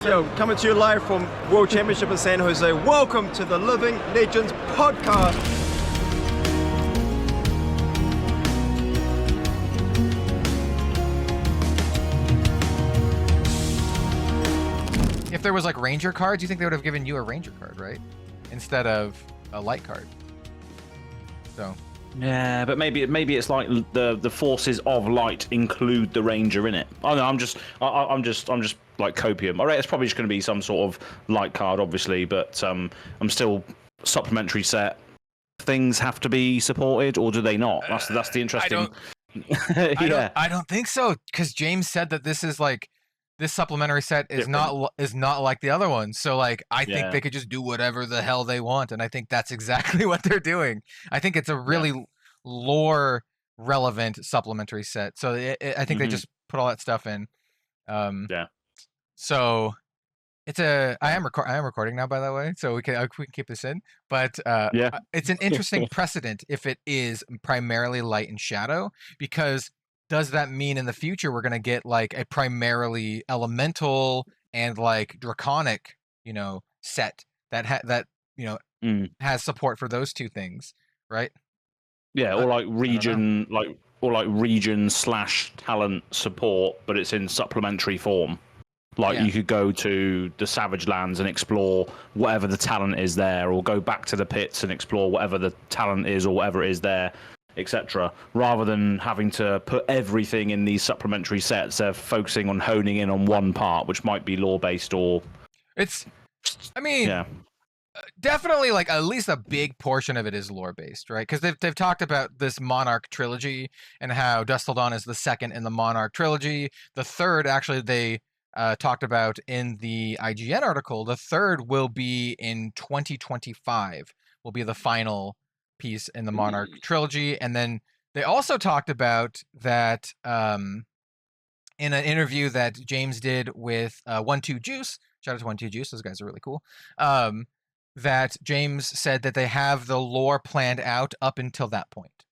Yo, coming to you live from World Championship in San Jose. Welcome to the Living Legends podcast. If there was like Ranger cards, you think they would have given you a Ranger card, right? Instead of a light card. So. Yeah, but maybe it's like the forces of light include the Ranger in it. Oh no, I'm just like copium. All right, it's probably just going to be some sort of light card, obviously, but I'm still supplementary set. Things have to be supported, or do they not? That's the interesting. I don't think so, because James said that this is like this supplementary set is not like the other ones. So like I think they could just do whatever the hell they want, and I think that's exactly what they're doing. I think it's a really lore relevant supplementary set. So I think they just put all that stuff in. So it's I am recording now, by the way, so we can keep this in. But it's an interesting precedent if it is primarily light and shadow, because does that mean in the future we're going to get like a primarily elemental and like draconic, set that has support for those two things, right? Yeah, or like region, region / talent support, but it's in supplementary form. Like you could go to the Savage Lands and explore whatever the talent is there, or go back to the pits and explore whatever the talent is or whatever it is there, etc. Rather than having to put everything in these supplementary sets, they're focusing on honing in on one part, which might be lore based or. Definitely, like at least a big portion of it is lore based, right? Because they've talked about this Monarch trilogy and how Dustildon is the second in the Monarch trilogy. The third, actually, they talked about in the IGN article. The third will be in 2025. Will be the final piece in the Monarch trilogy, and then they also talked about that in an interview that James did with 1-2 Juice. Shout out to 1-2 Juice; those guys are really cool. That James said that they have the lore planned out up until that point.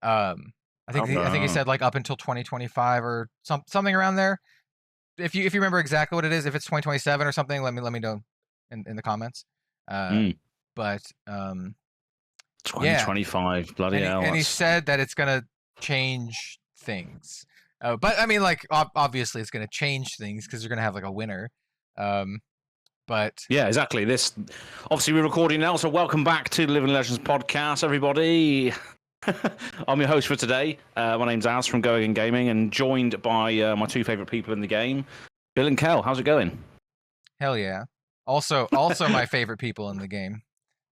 I think he said like up until 2025 or something around there. If you remember exactly what it is, if it's 2027 or something, let me know in the comments. But 2025, bloody hell! And he said that it's gonna change things. But I mean, like obviously it's gonna change things because you're gonna have like a winner. But yeah, exactly. This obviously we're recording now, so welcome back to the Living Legends podcast, everybody. I'm your host for today. My name's Az from Goarin Gaming, and joined by my two favorite people in the game, Bill and Kel. How's it going? Hell yeah! Also my favorite people in the game.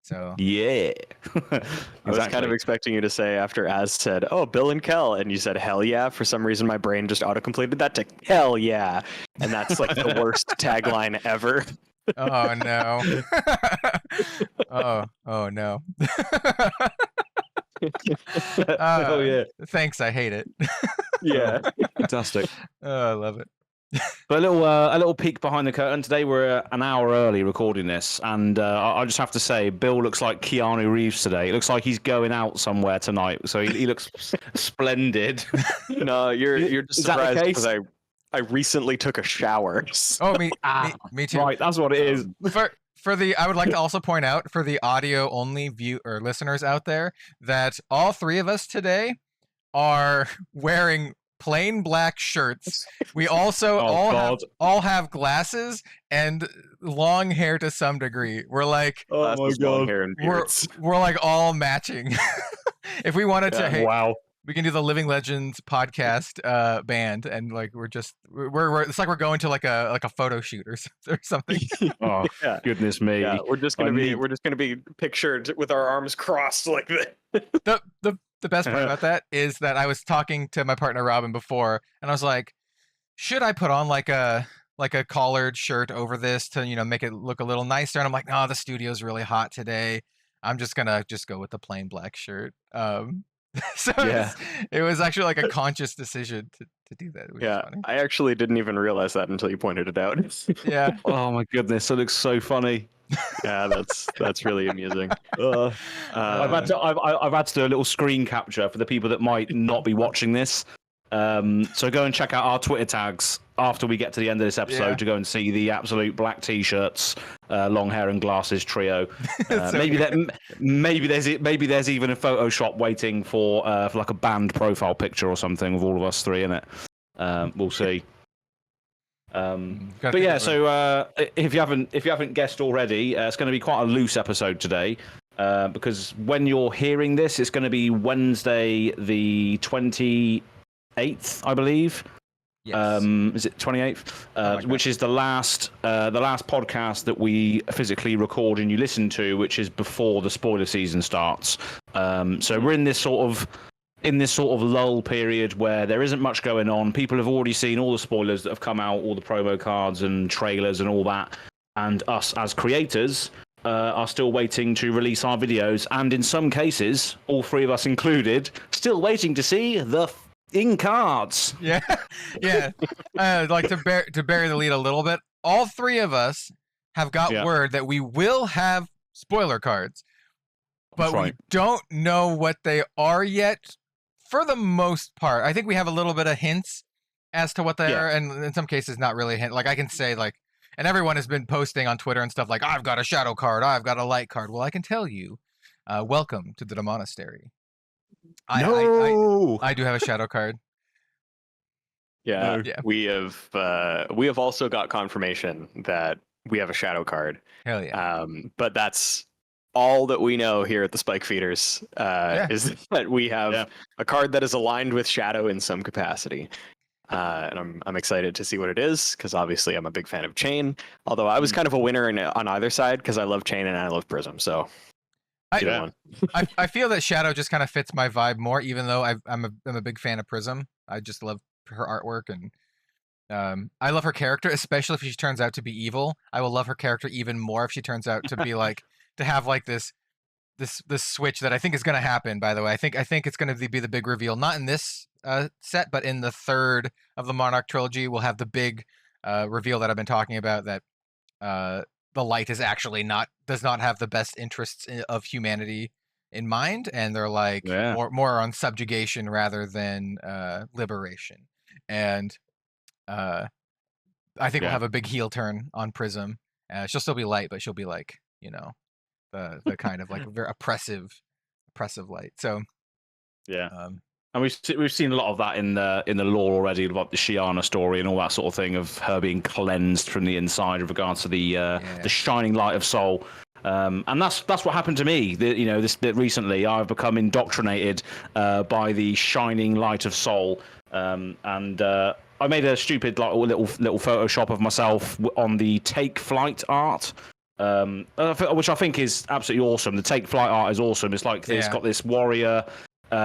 So yeah. I was kind of expecting you to say after Az said, "Oh, Bill and Kel," and you said "hell yeah." For some reason, my brain just auto-completed that to "hell yeah," and that's like the worst tagline ever. Oh no! oh no! Oh yeah. Thanks, I hate it. Yeah, fantastic. I love it. But a little peek behind the curtain. Today we're an hour early recording this, and I just have to say, Bill looks like Keanu Reeves today. It looks like he's going out somewhere tonight, so he looks splendid. No, you're just surprised because I recently took a shower. So. Oh, me too. Right, that's what it is. I would like to also point out for the audio only listeners out there that all three of us today are wearing plain black shirts. We also all have glasses and long hair to some degree. We're like, oh my god, we're like all matching. If we wanted to, wow. We can do the Living Legends podcast band, and like we're it's like we're going to like a photo shoot or something. Oh goodness me! Yeah, we're just gonna be pictured with our arms crossed like that. The best part about that is that I was talking to my partner Robin before, and I was like, should I put on like a collared shirt over this to make it look a little nicer? And I'm like, no, the studio's really hot today. I'm just gonna go with the plain black shirt. So it was actually like a conscious decision to do that. Which is funny. I actually didn't even realize that until you pointed it out. Yeah. Oh my goodness, it looks so funny. Yeah, that's really amusing. I've had to do a little screen capture for the people that might not be watching this. So go and check out our Twitter tags after we get to the end of this episode to go and see the absolute black t-shirts, long hair and glasses trio. Maybe there's even a Photoshop waiting for like a band profile picture or something with all of us three in it. We'll see. But yeah, so if you haven't guessed already, it's going to be quite a loose episode today. Because when you're hearing this, it's going to be Wednesday the 28th, I believe. Yes. Is it 28th? Which is the last podcast that we physically record and you listen to, which is before the spoiler season starts. So we're in this sort of lull period where there isn't much going on. People have already seen all the spoilers that have come out, all the promo cards and trailers and all that. And us as creators are still waiting to release our videos. And in some cases, all three of us included, still waiting to see the in cards. Yeah. Like to bury the lead a little bit. All three of us have got word that we will have spoiler cards. But we don't know what they are yet. For the most part, I think we have a little bit of hints as to what they are, and in some cases, not really a hint. Like I can say, like, and everyone has been posting on Twitter and stuff like, I've got a shadow card, I've got a light card. Well, I can tell you, welcome to the Monastery. I do have a shadow card. Yeah, we have also got confirmation that we have a shadow card. Hell yeah! But that's all that we know here at the Spike Feeders is that we have a card that is aligned with Shadow in some capacity. And I'm excited to see what it is, because obviously I'm a big fan of Chain, although I was kind of a winner on either side because I love Chain and I love Prism. So I feel that Shadow just kind of fits my vibe more, even though I'm a big fan of Prism. I just love her artwork, and I love her character, especially if she turns out to be evil. I will love her character even more if she turns out to be like to have like this switch that I think is going to happen. By the way, I think it's going to be the big reveal, not in this set, but in the third of the Monarch trilogy. We'll have the big reveal that I've been talking about, that the light is actually does not have the best interests of humanity in mind, and they're like more on subjugation rather than liberation. And I think we'll have a big heel turn on Prism. She'll still be light, but she'll be like, the kind of like very oppressive light. So and we've seen a lot of that in the lore already, about the Shiana story and all that sort of thing, of her being cleansed from the inside with regards to the shining light of soul. And that's what happened to me. This bit recently, I've become indoctrinated by the shining light of soul, and I made a stupid little Photoshop of myself on the Take Flight art. Which I think is absolutely awesome. The Take Flight art is awesome. It's like it's got this warrior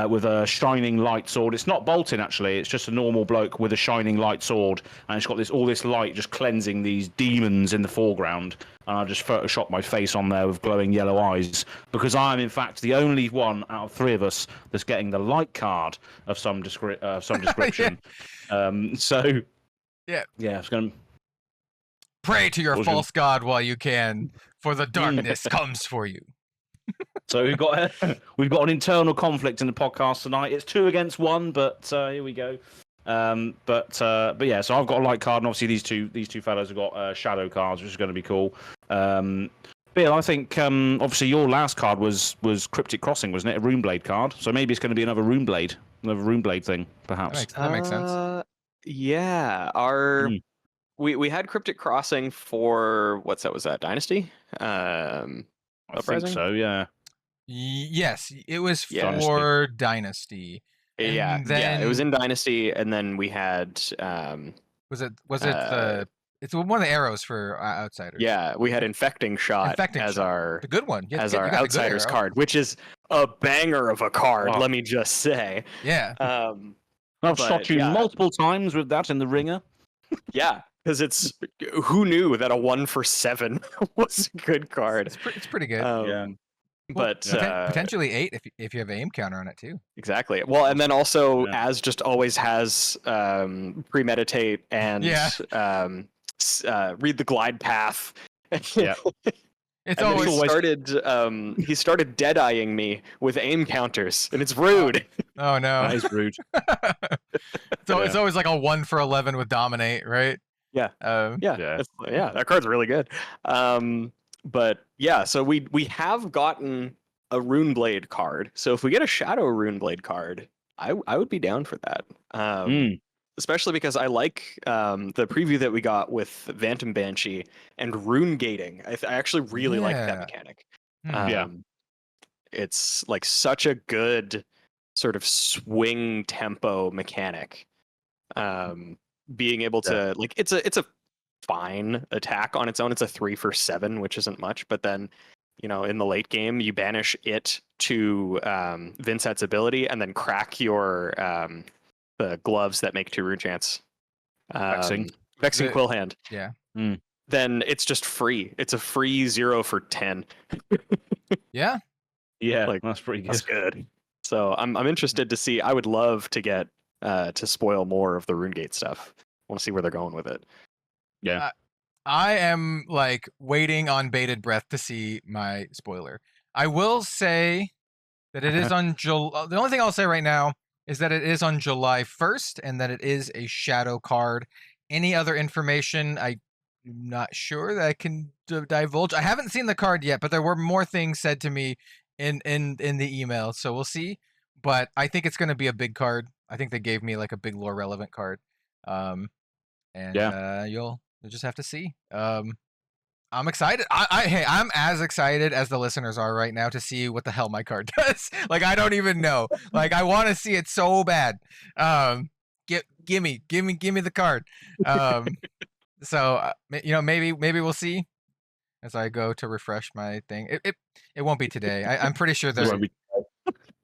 with a shining light sword. It's not bolting, actually. It's just a normal bloke with a shining light sword, and it's got all this light just cleansing these demons in the foreground. And I just photoshopped my face on there with glowing yellow eyes, because I am in fact the only one out of three of us that's getting the light card of some description. So it's going to pray to your false god while you can, for the darkness comes for you. So we've got an internal conflict in the podcast tonight. It's 2 against 1, but here we go. But yeah, so I've got a light card, and obviously these two fellows have got shadow cards, which is going to be cool. Bill, I think obviously your last card was Cryptic Crossing, wasn't it? A Runeblade card. So maybe it's going to be another Runeblade thing, perhaps. That makes sense. Yeah, we had Cryptic Crossing for was that Dynasty? I think so. Yeah. Yes, it was for Dynasty. It was in Dynasty, and then we had was it it's one of the arrows for Outsiders. Yeah, we had Infecting Shot as our the good one. As our Outsiders card, which is a banger of a card, let me just say. Yeah. I've shot you multiple times with that in the ringer. Yeah, because it's who knew that a 1 for 7 was a good card. It's pretty good. But potentially 8 if you have an aim counter on it too. Exactly. Well, and then also Az just always has premeditate and read the glide path. Yeah, It's And then always he started dead-eyeing me with aim counters, and it's rude. Oh no. That is rude. So it's always like a 1 for 11 with dominate, right? Yeah. Um, Yeah, that card's really good. But yeah, so we have gotten a Runeblade card. So if we get a Shadow Runeblade card, I would be down for that. Especially because I like the preview that we got with Phantom Banshee and rune gating. I actually really like that mechanic. It's like such a good sort of swing tempo mechanic. Being able to like it's a fine attack on its own. It's a 3 for 7, which isn't much, but then in the late game you banish it to Vincett's ability and then crack your the gloves that make 2 rune chance. Vexing Quillhand. Yeah. Then it's just free. It's a free 0 for 10. Yeah. Yeah, like that's pretty good. That's good. So I'm interested to see. I would love to get to spoil more of the RuneGate stuff. I want to see where they're going with it. Yeah. I am like waiting on bated breath to see my spoiler. I will say that it is on July. The only thing I'll say right now is that it is on July 1st and that it is a shadow card. Any other information, I'm not sure that I can divulge. I haven't seen the card yet, but there were more things said to me in the email, so we'll see. But I think it's going to be a big card. I think they gave me like a big lore relevant card. You'll just have to see. I'm excited. Hey, I'm as excited as the listeners are right now to see what the hell my card does. Like, I don't even know. Like, I want to see it so bad. Give me the card. So maybe we'll see as I go to refresh my thing. It won't be today. I'm pretty sure they're.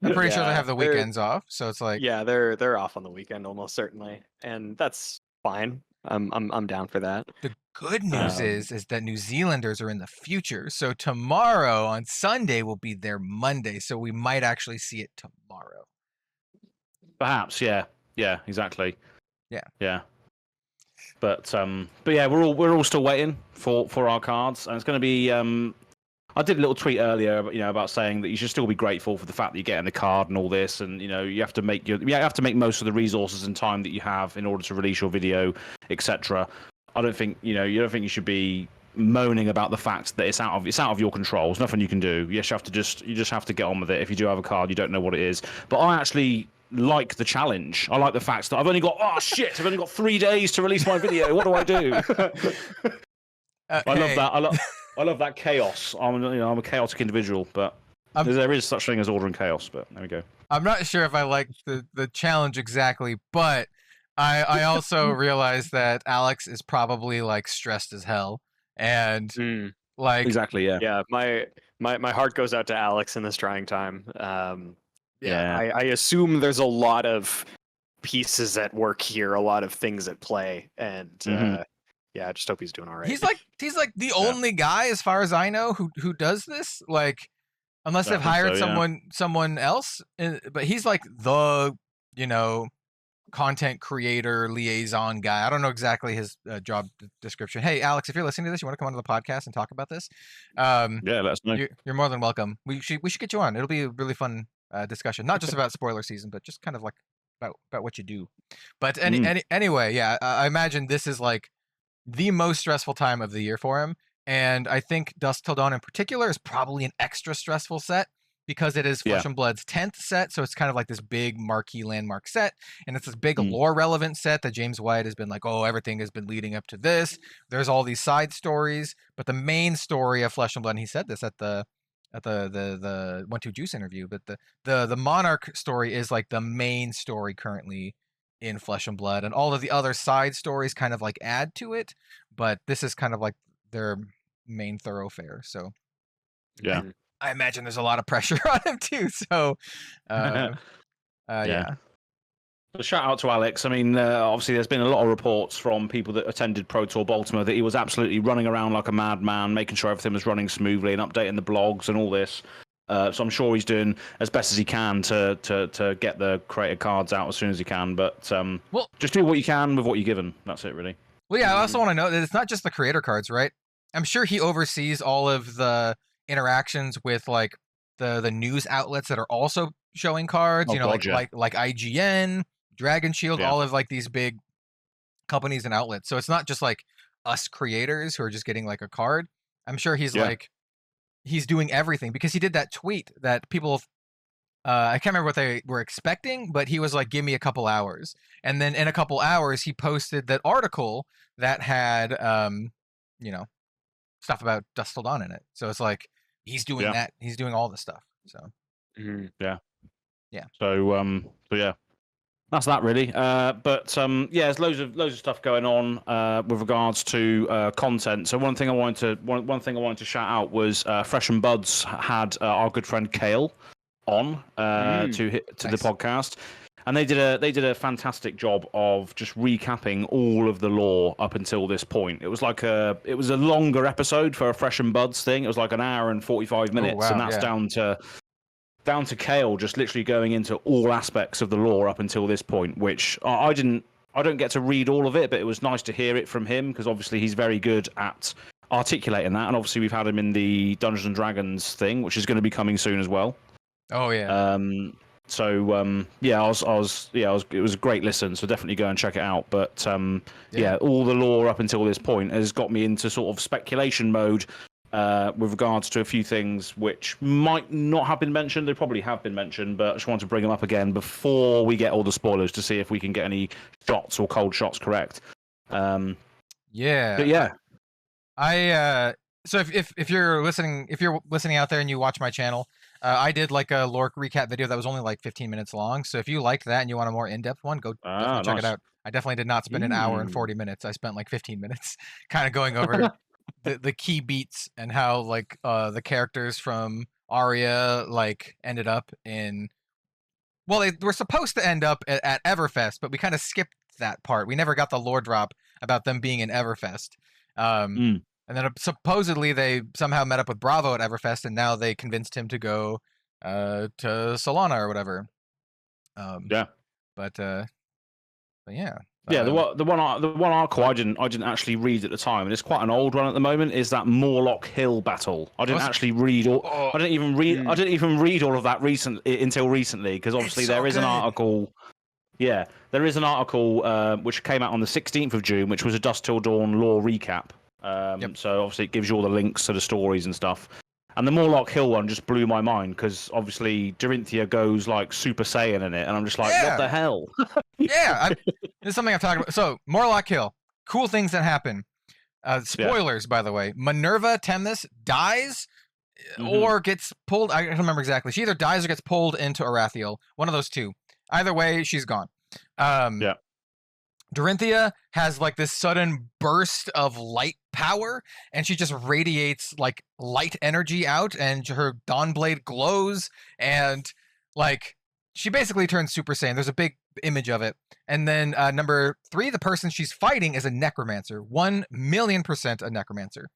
I'm pretty sure they have the weekends off, so it's like they're off on the weekend almost certainly, and that's fine. I'm down for that. The good news is that New Zealanders are in the future, so tomorrow on Sunday will be their Monday, so we might actually see it tomorrow. Perhaps, yeah, exactly. Yeah. But yeah, we're all still waiting for our cards, and it's going to be. I did a little tweet earlier, about saying that you should still be grateful for the fact that you're getting the card and all this, and you have to make most of the resources and time that you have in order to release your video, etc. I don't think you don't think you should be moaning about the fact that it's out of your control. There's nothing you can do. Yes, you just have to get on with it. If you do have a card, you don't know what it is. But I actually like the challenge. I like the fact that I've only got 3 days to release my video. What do I do? I love that. I love that chaos. I'm a chaotic individual, but there is such thing as order and chaos. But there we go. I'm not sure if I like the challenge exactly, but I also realize that Alex is probably like stressed as hell, and like exactly, yeah. My heart goes out to Alex in this trying time. I assume there's a lot of pieces at work here, a lot of things at play, and. Yeah, I just hope he's doing all right. He's like the only guy, as far as I know, who does this. Like, unless they've hired someone else, but he's like the content creator liaison guy. I don't know exactly his job description. Hey, Alex, if you're listening to this, you want to come onto the podcast and talk about this? Yeah, let us know. You're more than welcome. We should get you on. It'll be a really fun discussion, not just about spoiler season, but just kind of like about what you do. But anyway, yeah, I imagine this is like the most stressful time of the year for him, and I think Dusk Till Dawn in particular is probably an extra stressful set because it is Flesh and Blood's 10th set, so it's kind of like this big marquee landmark set, and it's this big lore relevant set that James White has been like, oh, everything has been leading up to this. There's all these side stories, but the main story of Flesh and Blood, and he said this at the 1-2 Juice interview, but the Monarch story is like the main story currently in Flesh and Blood, and all of the other side stories kind of like add to it, but this is kind of like their main thoroughfare. So yeah, I imagine there's a lot of pressure on him too. So yeah. So shout out to Alex. I mean, obviously there's been a lot of reports from people that attended Pro Tour Baltimore that he was absolutely running around like a madman, making sure everything was running smoothly and updating the blogs and all this. So I'm sure he's doing as best as he can to get the created cards out as soon as he can. But just do what you can with what you're given. That's it, really. Well, yeah, I also want to know that it's not just the creator cards, right? I'm sure he oversees all of the interactions with like the news outlets that are also showing cards. You know, like IGN, Dragon Shield, all of like these big companies and outlets. So it's not just like us creators who are just getting like a card. I'm sure he's like he's doing everything, because he did that tweet that people I can't remember what they were expecting, but he was like, give me a couple hours. And then in a couple hours he posted that article that had you know, stuff about Dusk Till Dawn in it. So it's like he's doing that. He's doing all the stuff. So yeah. So yeah. That's that really. But there's loads of stuff going on with regards to content. So one thing I wanted to shout out was Fresh and Buds had our good friend Kale on to the podcast, and they did a fantastic job of just recapping all of the lore up until this point. It was a longer episode for a Fresh and Buds thing. It was like an hour and 45 minutes, and that's down to Kale just literally going into all aspects of the lore up until this point, which I don't get to read all of it, but it was nice to hear it from him, because obviously he's very good at articulating that, and obviously we've had him in the Dungeons and Dragons thing, which is going to be coming soon as well. Oh yeah. It was a great listen, so definitely go and check it out. But all the lore up until this point has got me into sort of speculation mode with regards to a few things which might not have been mentioned. They probably have been mentioned, but I just want to bring them up again before we get all the spoilers to see if we can get any shots or cold shots correct. So if you're listening out there and you watch my channel, I did like a lore recap video that was only like 15 minutes long. So if you liked that and you want a more in-depth one, go definitely check it out. I definitely did not spend an hour and 40 minutes. I spent like 15 minutes kind of going over the key beats and how like the characters from Aria like ended up in, well, they were supposed to end up at Everfest, but we kind of skipped that part. We never got the lore drop about them being in Everfest. And then supposedly they somehow met up with Bravo at Everfest, and now they convinced him to go to Solana or whatever. But yeah. The one article I didn't actually read at the time, and it's quite an old one at the moment, is that Morlock Hill battle. I didn't actually read all. I didn't even read all of that until recently, because obviously there is an article. Yeah, there is an article which came out on the 16th of June, which was a Dusk Till Dawn lore recap. So obviously it gives you all the links to the stories and stuff. And the Morlock Hill one just blew my mind, because obviously Dorinthia goes like Super Saiyan in it, and I'm just like, what the hell? This is something I've talked about. So Morlock Hill, cool things that happen. Spoilers, by the way. Minerva Temnis dies or gets pulled. I don't remember exactly. She either dies or gets pulled into Arathiel. One of those two. Either way, she's gone. Dorinthia has like this sudden burst of light power, and she just radiates like light energy out, and her Dawnblade glows, and like she basically turns Super Saiyan. There's a big image of it. And then number 3, the person she's fighting is a necromancer. 1,000,000% a necromancer.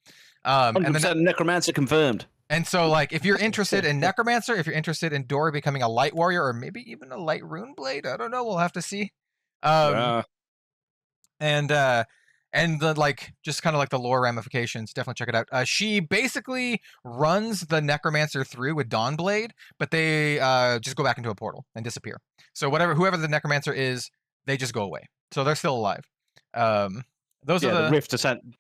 100% necromancer confirmed. And so, like, if you're interested in necromancer, if you're interested in Dori becoming a light warrior, or maybe even a light rune blade, I don't know. We'll have to see. And the like, just kind of like the lore ramifications. Definitely check it out. She basically runs the necromancer through with Dawnblade, but they just go back into a portal and disappear. So whoever the necromancer is, they just go away. So they're still alive. The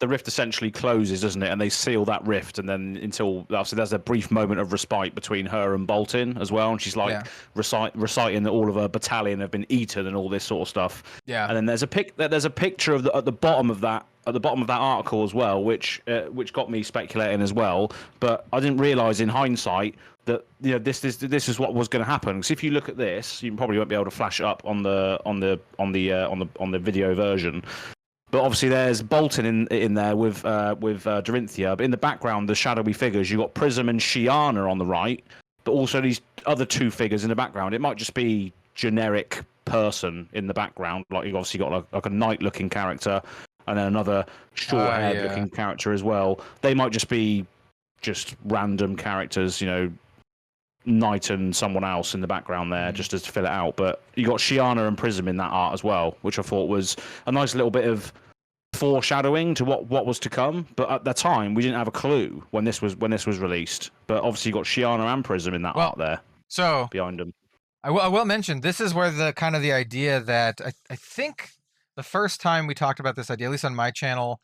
rift essentially closes, doesn't it? And they seal that rift, and then until obviously there's a brief moment of respite between her and Bolton as well, and she's like reciting that all of her battalion have been eaten and all this sort of stuff. Yeah. And then there's a picture of at the bottom of that article as well, which got me speculating as well. But I didn't realise in hindsight that this is what was going to happen. Because if you look at this, you probably won't be able to flash it up on the video version. But obviously, there's Bolton in there with Dorinthia. But in the background, the shadowy figures, you've got Prism and Shiana on the right, but also these other 2 figures in the background. It might just be generic person in the background. Like you've obviously got like a knight-looking character, and then another short-haired looking character as well. They might just be just random characters, Knight and someone else in the background there, just to fill it out. But you got Shiana and Prism in that art as well, which I thought was a nice little bit of foreshadowing to what was to come. But at the time, we didn't have a clue when this was released. But obviously, you got Shiana and Prism in that art there. So behind them. I will mention this is where the kind of the idea that I think the first time we talked about this idea, at least on my channel,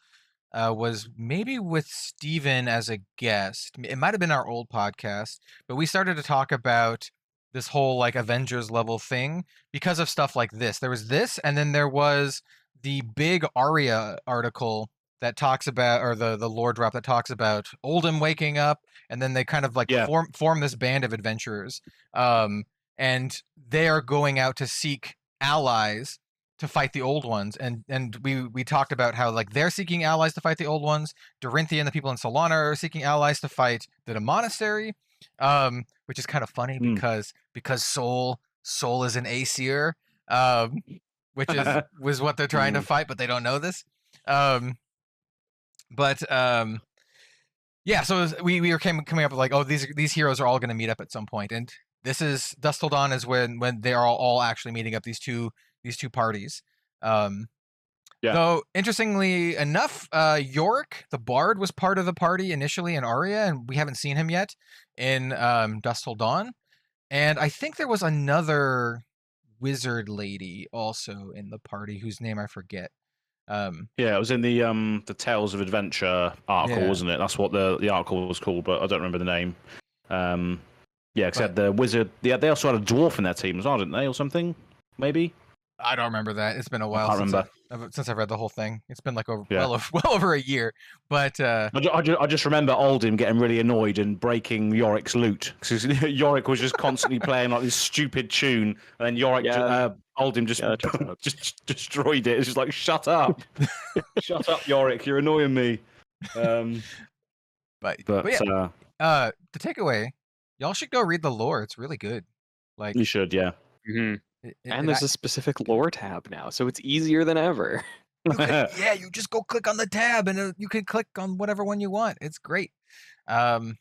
was maybe with Steven as a guest. It might have been our old podcast, but we started to talk about this whole like Avengers level thing because of stuff like this. There was this, and then there was the big Arya article that talks about, or the lore drop that talks about Oldham waking up, and then they kind of like form this band of adventurers. And they are going out to seek allies to fight the old ones, and we talked about how like they're seeking allies to fight the old ones. Dorinthia and the people in Solana are seeking allies to fight the monastery, which is kind of funny because Soul is an Aesir, which was what they're trying to fight, but they don't know this. Yeah, so we were coming up with like, oh, these heroes are all going to meet up at some point, and this is Dusk Till Dawn is when they are all actually meeting up, these two parties. Though interestingly enough, Yorick the Bard was part of the party initially in Aria, and we haven't seen him yet in Dusk Till Dawn. And I think there was another wizard lady also in the party whose name I forget. It was in the Tales of Adventure article, wasn't it? That's what the article was called, but I don't remember the name. Because they had the wizard. They also had a dwarf in their team as well, didn't they, or something? Maybe. I don't remember that. It's been a while since I've read the whole thing. It's been like well over a year. But I just remember Oldham getting really annoyed and breaking Yorick's lute because Yorick was just constantly playing like this stupid tune, and then Oldham just destroyed it. It's just like, shut up, shut up, Yorick, you're annoying me. But the takeaway, y'all should go read the lore. It's really good. Like you should, yeah. Mm-hmm. And there's a specific lore tab now, so it's easier than ever. You just go click on the tab, and you can click on whatever one you want. It's great. It's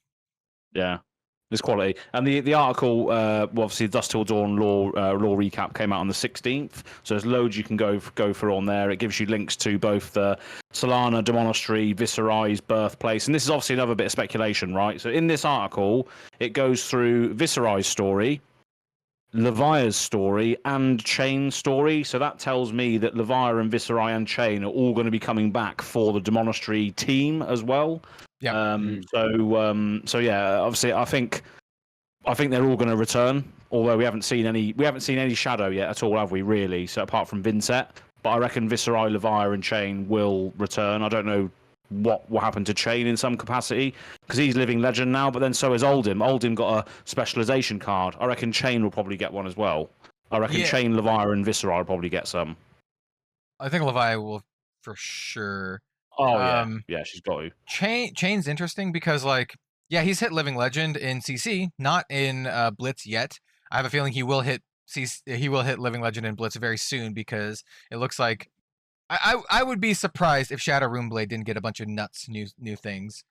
quality. And the article, obviously, Dusk Till Dawn lore recap came out on the 16th, so there's loads you can go for on there. It gives you links to both the Solana, Demonastery, Viserai's birthplace, and this is obviously another bit of speculation, right? So in this article, it goes through Viserai's story, Levia's story, and Chain's story. So that tells me that Levia and Viserai and Chain are all going to be coming back for the Demonastery team as well. Yeah. So yeah, obviously, I think they're all going to return. Although we haven't seen any Shadow yet at all, have we? Really? So apart from Vincent, but I reckon Viserai, Levia, and Chain will return. I don't know what will happen to Chain in some capacity because he's living legend now, but then so is Oldham. Oldham got a specialization card. I reckon Chain will probably get one as well. I reckon Chain, Levia, and Viserai will probably get some. I think Levia will for sure. Oh yeah, she's got to. Chain's interesting because he's hit living legend in CC, not in Blitz yet. I have a feeling he will hit living legend in Blitz very soon because it looks like I would be surprised if Shadow Runeblade didn't get a bunch of nuts new things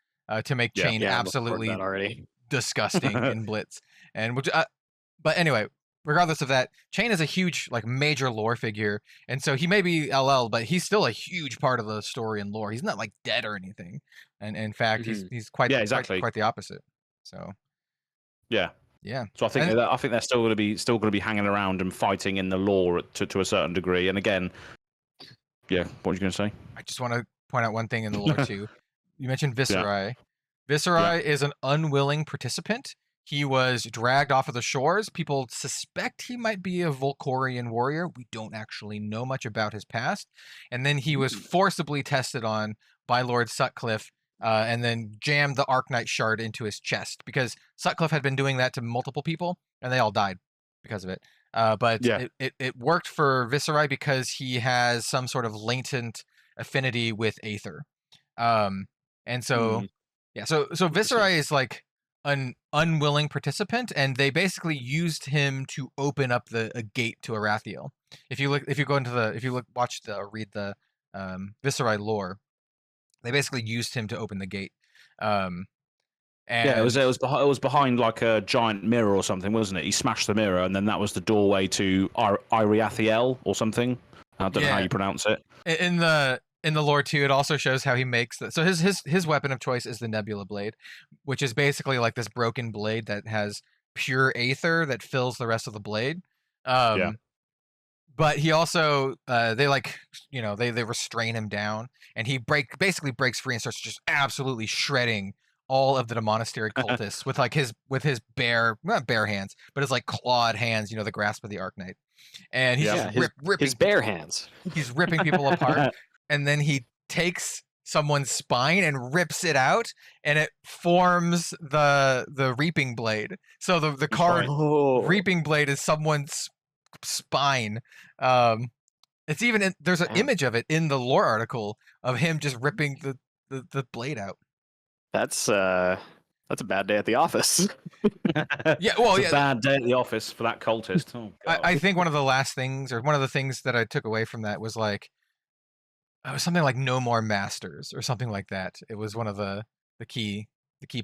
to make Chain absolutely disgusting in Blitz. And but anyway, regardless of that, Chain is a huge major lore figure, and so he may be LL, but he's still a huge part of the story and lore. He's not dead or anything, and in fact, he's quite the opposite. So yeah. So I think they're still going to be hanging around and fighting in the lore to a certain degree. And again. Yeah, what were you going to say? I just want to point out one thing in the lore too. You mentioned Viserai. Viserai is an unwilling participant. He was dragged off of the shores. People suspect he might be a Volcorian warrior. We don't actually know much about his past. And then he was forcibly tested on by Lord Sutcliffe, and then jammed the Arknight shard into his chest because Sutcliffe had been doing that to multiple people, and they all died because of it. But it worked for Viserai because he has some sort of latent affinity with Aether. And so Viserai is an unwilling participant, and they basically used him to open up a gate to Arathiel. Read the Viserai lore, they basically used him to open the gate. And it was behind a giant mirror or something, wasn't it? He smashed the mirror, and then that was the doorway to Iriathiel or something. I don't know how you pronounce it. In the in the lore too, it also shows how he makes so his weapon of choice is the Nebula Blade, which is basically like this broken blade that has pure aether that fills the rest of the blade. But he also they they restrain him down, and he basically breaks free and starts just absolutely shredding all of the monastery cultists with like his not bare hands, but his like clawed hands, the grasp of the Arknight. And he's ripping his bare hands. He's ripping people apart, and then he takes someone's spine and rips it out, and it forms the reaping blade. So the card reaping blade is someone's spine. It's even there's an image of it in the lore article of him just ripping the blade out. That's a bad day at the office. Yeah, well, it's a bad day at the office for that cultist. Oh, I think one of the last things, or one of the things that I took away from that was like, it was something like no more masters or something like that. It was one of the key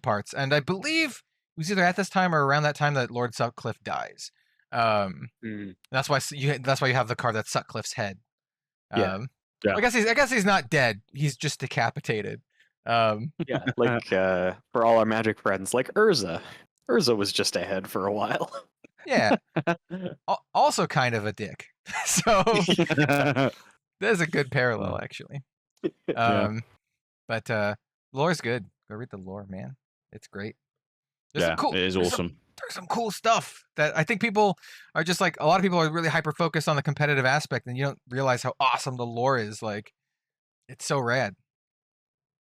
parts, and I believe it was either at this time or around that time that Lord Sutcliffe dies. That's why you have the card that's Sutcliffe's head. Yeah. I guess he's not dead. He's just decapitated. Like for all our magic friends, like Urza. Urza was just a head for a while. Yeah. Also kind of a dick. So there's a good parallel, actually. But lore's good. Go read the lore, man. It's great. It is awesome. There's some cool stuff that I think people are just like, a lot of people are really hyper focused on the competitive aspect, and you don't realize how awesome the lore is. Like, it's so rad.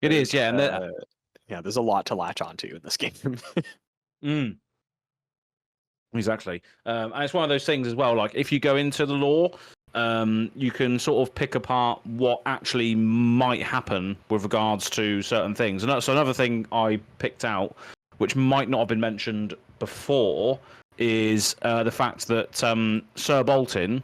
It is, yeah. And there's a lot to latch onto in this game. Exactly. And it's one of those things as well, like if you go into the lore, you can sort of pick apart what actually might happen with regards to certain things. And so another thing I picked out, which might not have been mentioned before, is the fact that Sir Bolton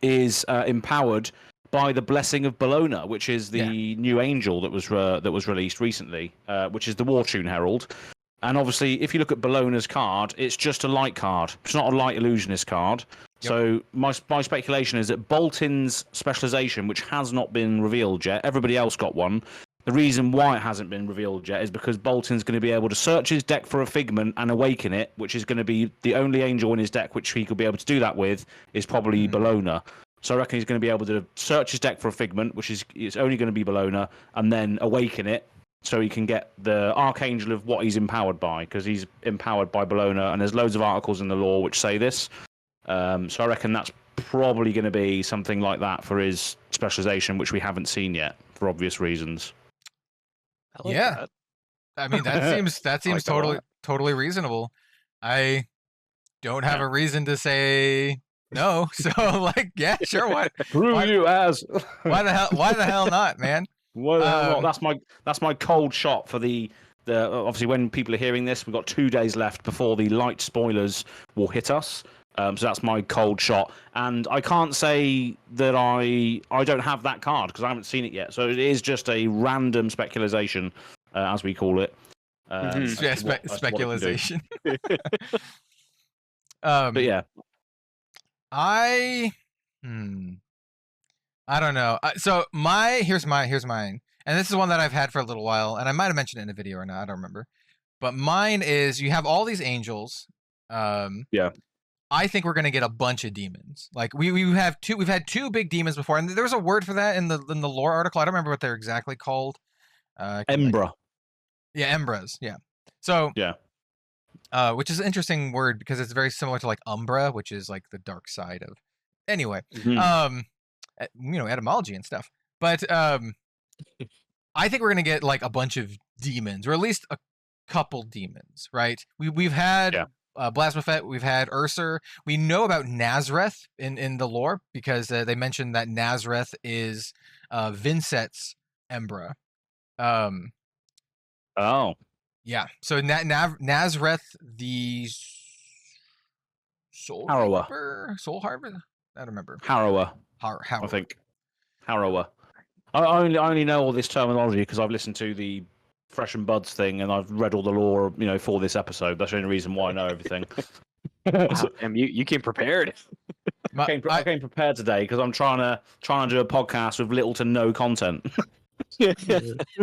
is empowered by the Blessing of Bologna, which is the new angel that was released recently, which is the War Tune Herald. And obviously, if you look at Bologna's card, it's just a light card. It's not a light illusionist card. Yep. So my speculation is that Bolton's specialization, which has not been revealed yet, everybody else got one. The reason why it hasn't been revealed yet is because Bolton's going to be able to search his deck for a Figment and awaken it, which is going to be the only angel in his deck which he could be able to do that with, is probably Bologna. So I reckon he's going to be able to search his deck for a Figment, which is it's only going to be Bologna, and then awaken it so he can get the Archangel of what he's empowered by, because he's empowered by Bologna, and there's loads of articles in the lore which say this. So I reckon that's probably going to be something like that for his specialization, which we haven't seen yet for obvious reasons. That. I mean, that seems totally reasonable. I don't have a reason to say no, so like, yeah, sure. Why the hell not, man? Well, that's my cold shot for the obviously when people are hearing this, we've got 2 days left before the light spoilers will hit us. So that's my cold shot, and I can't say that I don't have that card because I haven't seen it yet. So it is just a random speculation, as we call it. Speculation. But yeah, I don't know. So here's mine, and this is one that I've had for a little while, and I might have mentioned it in a video or not. I don't remember. But mine is, you have all these angels. I think we're gonna get a bunch of demons. Like we've had two big demons before, and there was a word for that in the lore article. I don't remember what they're exactly called. Embra. Embras. Yeah. So which is an interesting word because it's very similar to like Umbra, which is like the dark side of. Anyway, etymology and stuff. But I think we're gonna get like a bunch of demons, or at least a couple demons, right? We've had. Yeah. Blasphemeth, we've had Ursur. We know about Nazareth in the lore because they mentioned that Nazareth is Vincet's Embra. Oh. Yeah. So Nazareth, the Soul Harbour? Soul Harbor? I don't remember. Harrower. I think. Harrower. I only know all this terminology because I've listened to the Fresh and Buds thing, and I've read all the lore, for this episode. That's the only reason why I know everything. Wow, you came prepared. I came prepared today because I'm trying to do a podcast with little to no content.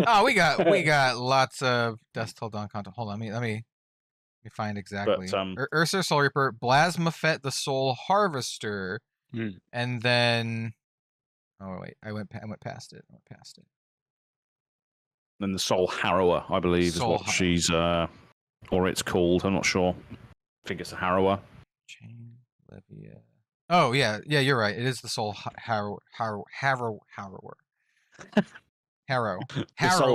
Oh, we got lots of Dust Till Dawn content. Hold on, let me find exactly. But, Ursa Soul Reaper, Blasmafet the Soul Harvester, and then wait, I went past it. Then the Soul Harrower, I believe, is what she's or it's called. I'm not sure. I think it's a Harrower. Chain Levia. Oh yeah, you're right. It is the Soul Harrower. The Soul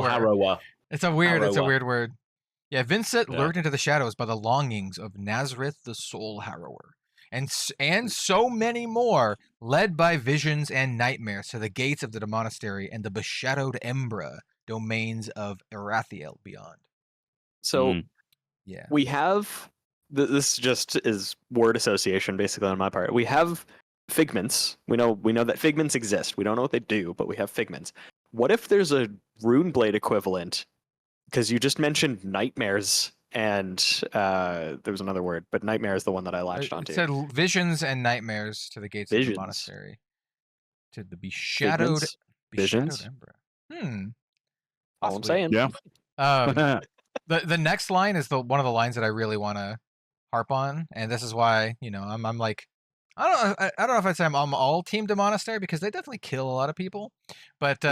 Harrower. It's a weird word. Yeah, Vincent lured into the shadows by the longings of Nazareth the Soul Harrower, and so many more, led by visions and nightmares to the gates of the monastery and the beshadowed Embra domains of Erathiel beyond. So, we have this just is word association basically on my part. We have figments. We know that figments exist. We don't know what they do, but we have figments. What if there's a Runeblade equivalent? Because you just mentioned nightmares, and there was another word, but nightmare is the one that I latched onto. It said visions and nightmares to the gates of the monastery, to the beshadowed Embra. All I'm saying. Yeah. The next line is one of the lines that I really want to harp on, and this is why I'm like, I don't know if I'd say I'm all team to monastery, because they definitely kill a lot of people, but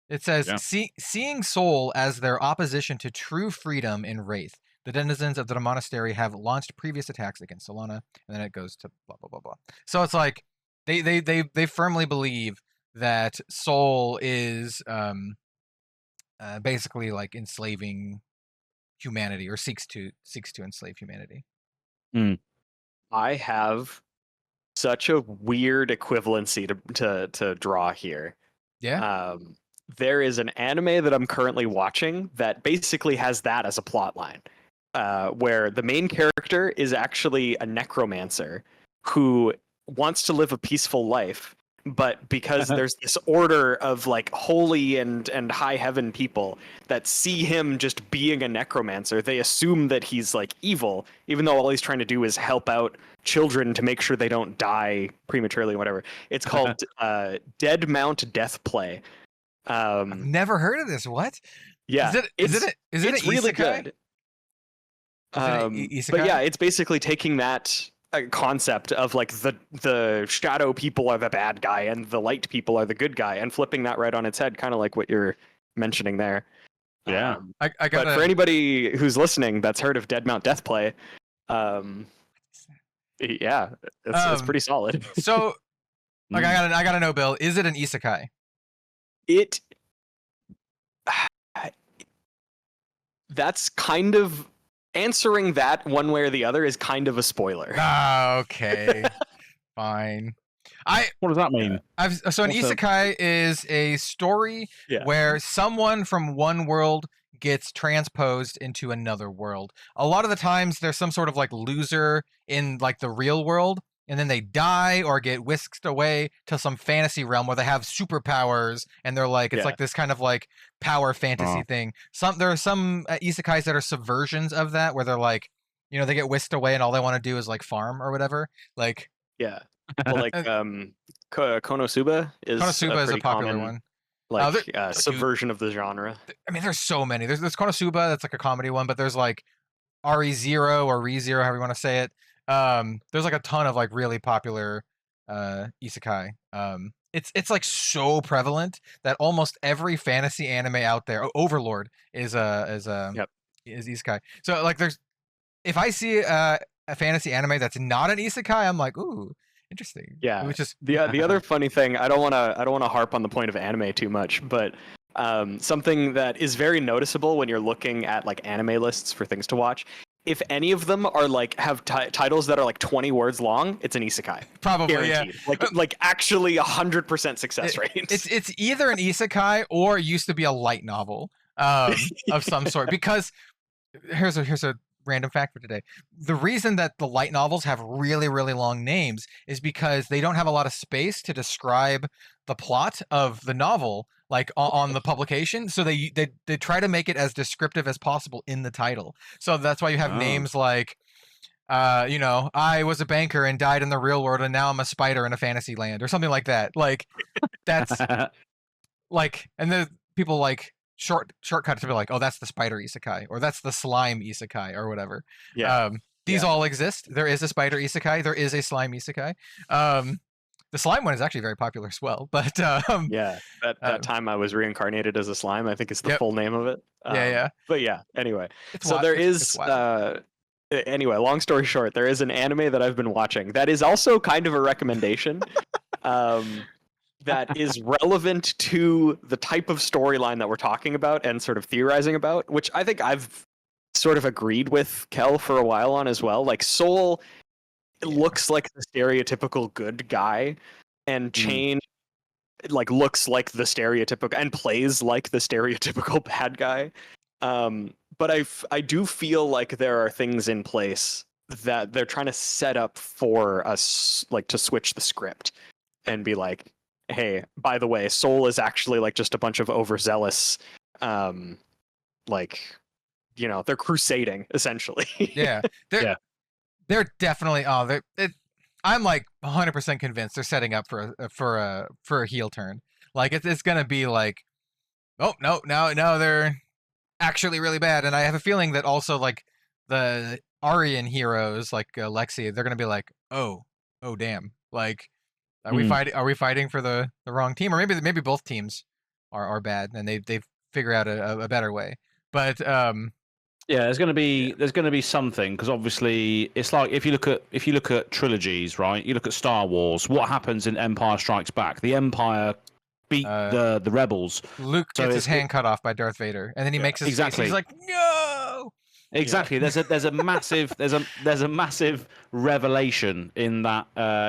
it says seeing soul as their opposition to true freedom in Wraith, the denizens of the monastery have launched previous attacks against Solana, and then it goes to blah blah blah blah. So it's like they firmly believe that soul is basically like enslaving humanity, or seeks to enslave humanity. I have such a weird equivalency to draw here. Yeah. There is an anime that I'm currently watching that basically has that as a plot line, where the main character is actually a necromancer who wants to live a peaceful life, but because there's this order of like holy and high heaven people that see him just being a necromancer, they assume that he's like evil, even though all he's trying to do is help out children to make sure they don't die prematurely or whatever. It's called Dead Mount Death Play. I've never heard of this. What? Yeah, is it really good. But yeah, it's basically taking that concept of like the shadow people are the bad guy and the light people are the good guy, and flipping that right on it's head, kind of like what you're mentioning there. Yeah. But for anybody who's listening that's heard of Dead Mount Death Play, yeah, it's pretty solid. So, like, I gotta know, Bill, is it an isekai? That's kind of answering that one way or the other is kind of a spoiler. Okay, fine. What does that mean? So an isekai is a story where someone from one world gets transposed into another world. A lot of the times there's some sort of like loser in like the real world, and then they die or get whisked away to some fantasy realm where they have superpowers, and they're like, it's like this kind of like power fantasy thing. There are some isekais that are subversions of that, where they're like, they get whisked away and all they want to do is like farm or whatever. Like, well, like Konosuba is a popular one. Like subversion of the genre. I mean, there's so many. There's Konosuba, that's like a comedy one, but there's like RE0 or ReZero, however you want to say it. There's like a ton of like really popular isekai. It's like so prevalent that almost every fantasy anime out there, Overlord is isekai. So like if I see a fantasy anime that's not an isekai, I'm like, ooh, interesting. Yeah. Which is the other funny thing, I don't want to harp on the point of anime too much, but something that is very noticeable when you're looking at like anime lists for things to watch, if any of them are like have titles that are like 20 words long, it's an isekai. Probably, guaranteed. Like actually 100% success rate. It's either an isekai or it used to be a light novel of some sort. Because here's a random fact for today. The reason that the light novels have really, really long names is because they don't have a lot of space to describe the plot of the novel, like on the publication. So they try to make it as descriptive as possible in the title. So that's why you have names like you know, I was a banker and died in the real world, and now I'm a spider in a fantasy land, or something like that. Like, that's like, and the people like shortcut to be like, oh, that's the spider isekai, or that's the slime isekai, or whatever. Yeah. These all exist. There is a spider isekai. There is a slime isekai. The slime one is actually very popular as well. But yeah, that time I was reincarnated as a slime, I think is the full name of it. Yeah. But yeah, anyway. It's so wild. there It's is anyway, long story short, there is an anime that I've been watching that is also kind of a recommendation. That is relevant to the type of storyline that we're talking about and sort of theorizing about, which I think I've sort of agreed with Kel for a while on as well. Like Soul looks like the stereotypical good guy, and Chain like looks like the stereotypical and plays like the stereotypical bad guy. But I do feel like there are things in place that they're trying to set up for us, like to switch the script and be like, hey, by the way, Soul is actually like just a bunch of overzealous, like, you know, they're crusading essentially. Yeah, they're definitely. I'm like 100% convinced they're setting up for a heel turn. Like it's gonna be like, oh no, now they're actually really bad, and I have a feeling that also like the Aryan heroes like Lexi, they're gonna be like, oh damn, like. Are we fighting for the wrong team, or maybe both teams are bad and they figure out a better way? But yeah, there's going to be something, because obviously it's like if you look at trilogies, right? You look at Star Wars. What happens in Empire Strikes Back? The Empire beat the rebels. Luke gets his hand cut off by Darth Vader, and then he makes his face, he's like, no. Exactly. Yeah. There's a massive revelation in that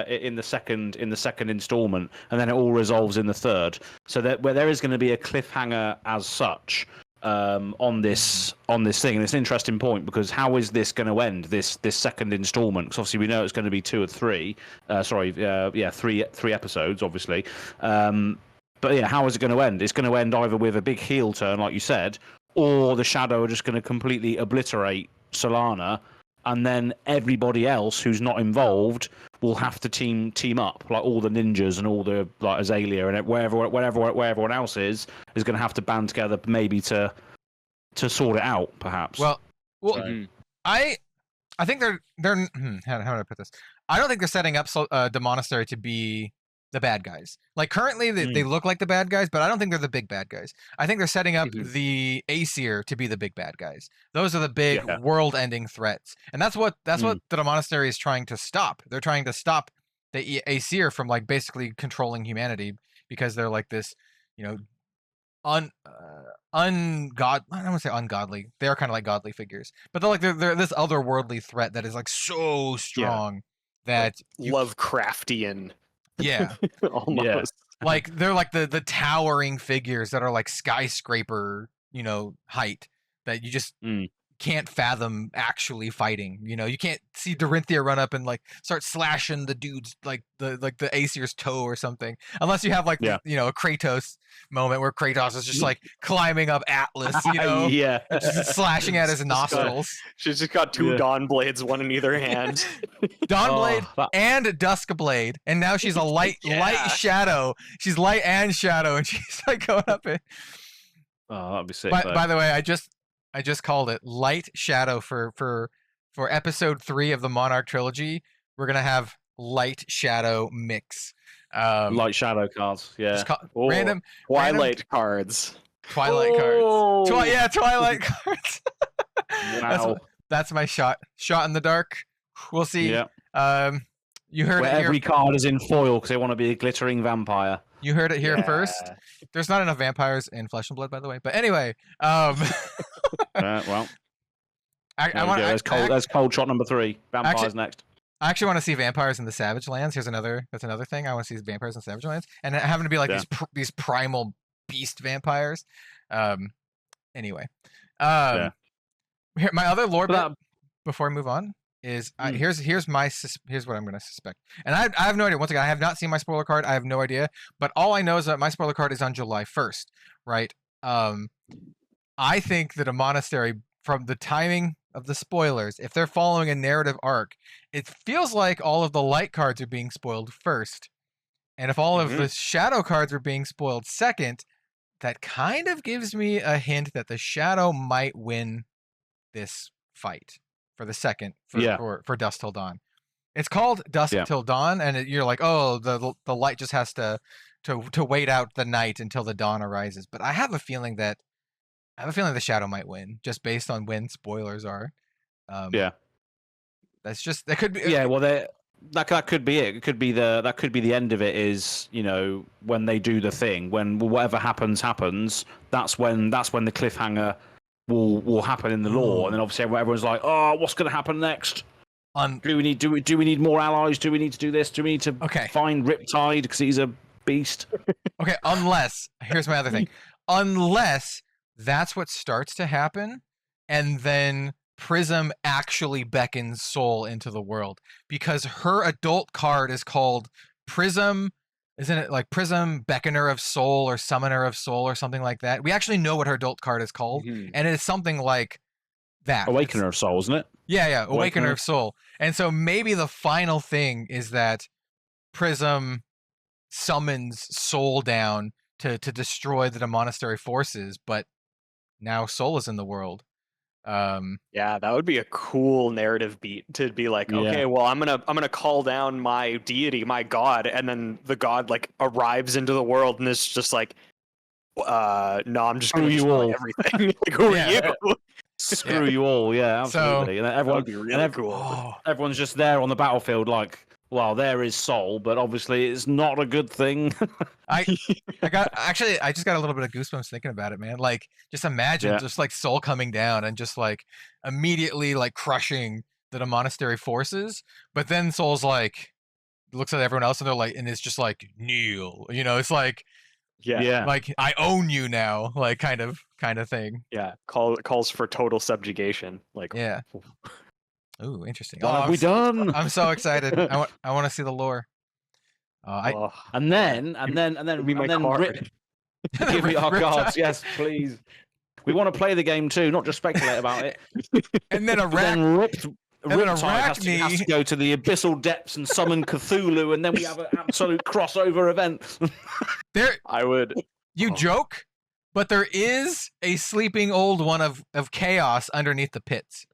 in the second installment, and then it all resolves in the third. So where there is going to be a cliffhanger as such on this thing, and it's an interesting point, because how is this going to end this second installment? Because obviously we know it's going to be 2 or 3. Three episodes, obviously. But yeah, how is it going to end? It's going to end either with a big heel turn, like you said, or the Shadow are just going to completely obliterate Solana, and then everybody else who's not involved will have to team up, like all the ninjas and all the like Azalea and where everyone else is going to have to band together, maybe to sort it out, perhaps. Well, I think they're how do I put this? I don't think they're setting up the monastery to be the bad guys. Like currently they look like the bad guys, but I don't think they're the big bad guys. I think they're setting up the Aesir to be the big bad guys. Those are the big world-ending threats, and that's what the monastery is trying to stop. They're trying to stop the Aesir from like basically controlling humanity, because they're like this, you know, I don't want to say ungodly. They're kind of like godly figures, but they're this otherworldly threat that is like so strong that Lovecraftian. Yeah. Almost. Yeah. Like they're like the towering figures that are like skyscraper, you know, height, that you just can't fathom actually fighting. You know, you can't see Dorinthia run up and like start slashing the dude's like the Aesir's toe or something, unless you have like you know, a Kratos moment where Kratos is just like climbing up Atlas, you know, just slashing at his nostrils. She's just got 2 Dawn Blades, one in either hand. Dawn Blade and Dusk Blade, and now she's a light shadow. She's light and shadow, and she's like going up it. Oh, that'd be sick. By the way, I just called it light shadow for episode 3 of the Monarch trilogy. We're gonna have light shadow mix. Light shadow cards, random Twilight cards. Twilight cards. Twilight cards. Wow. That's my shot in the dark. We'll see. Yeah. You heard where it here. Every card is in foil because they want to be a glittering vampire. You heard it here first. There's not enough vampires in Flesh and Blood, by the way. But anyway, well, I want. That's cold shot number 3. Vampires next. I actually want to see vampires in the Savage Lands. That's another thing. I want to see vampires in Savage Lands, and having to be like these primal beast vampires. Anyway, here, my other lore bit before I move on is here's what I'm going to suspect, and I have no idea. Once again, I have not seen my spoiler card. I have no idea, but all I know is that my spoiler card is on July 1st, right? I think that a monastery, from the timing of the spoilers, if they're following a narrative arc, it feels like all of the light cards are being spoiled first. And if all of the shadow cards are being spoiled second, that kind of gives me a hint that the shadow might win this fight for the second for Dusk Till Dawn. It's called Dusk Till Dawn, and you're like, oh, the light just has to wait out the night until the dawn arises. But I have a feeling that the shadow might win, just based on when spoilers are. That's just that could be. Yeah, well, that could be it. It could be the end of it. Is, you know, when they do the thing, when whatever happens, that's when the cliffhanger will happen in the lore, and then obviously everyone's like, oh, what's going to happen next? Do we need more allies? Do we need to do this? Do we need to find Riptide because he's a beast? Okay, unless here's my other thing. Unless that's what starts to happen, and then Prism actually beckons Soul into the world, because her adult card is called Prism. Isn't it like Prism Beckoner of Soul or Summoner of Soul or something like that? We actually know what her adult card is called, and it is something like that. Awakener of Soul, isn't it? Yeah, Awakener of Soul. And so maybe the final thing is that Prism summons Soul down to destroy the monastery forces, but now Soul is in the world. Yeah, that would be a cool narrative beat, to be like, okay, well, I'm gonna call down my deity, my god, and then the god like arrives into the world and is just like, no, I'm just gonna destroy everything. Like, who are you? Screw you all, yeah, absolutely. So, and everyone would be really cool. Everyone's just there on the battlefield, like, well, there is Soul, but obviously it's not a good thing. I just got a little bit of goosebumps thinking about it, man. Like, just imagine just like Soul coming down and just like immediately like crushing the monastery forces, but then Soul's like looks at everyone else and they're like, and it's just like, kneel, you know, it's like, like, I own you now, like kind of thing. Yeah, calls for total subjugation. Like, Ooh, interesting. What have we done? I'm so excited. I want to see the lore. And then give me my card. Give me our cards, yes, please. We want to play the game too, not just speculate about it. And then Riptide has to go to the abyssal depths and summon Cthulhu, and then we have an absolute crossover event. You joke, but there is a sleeping old one of chaos underneath the pits.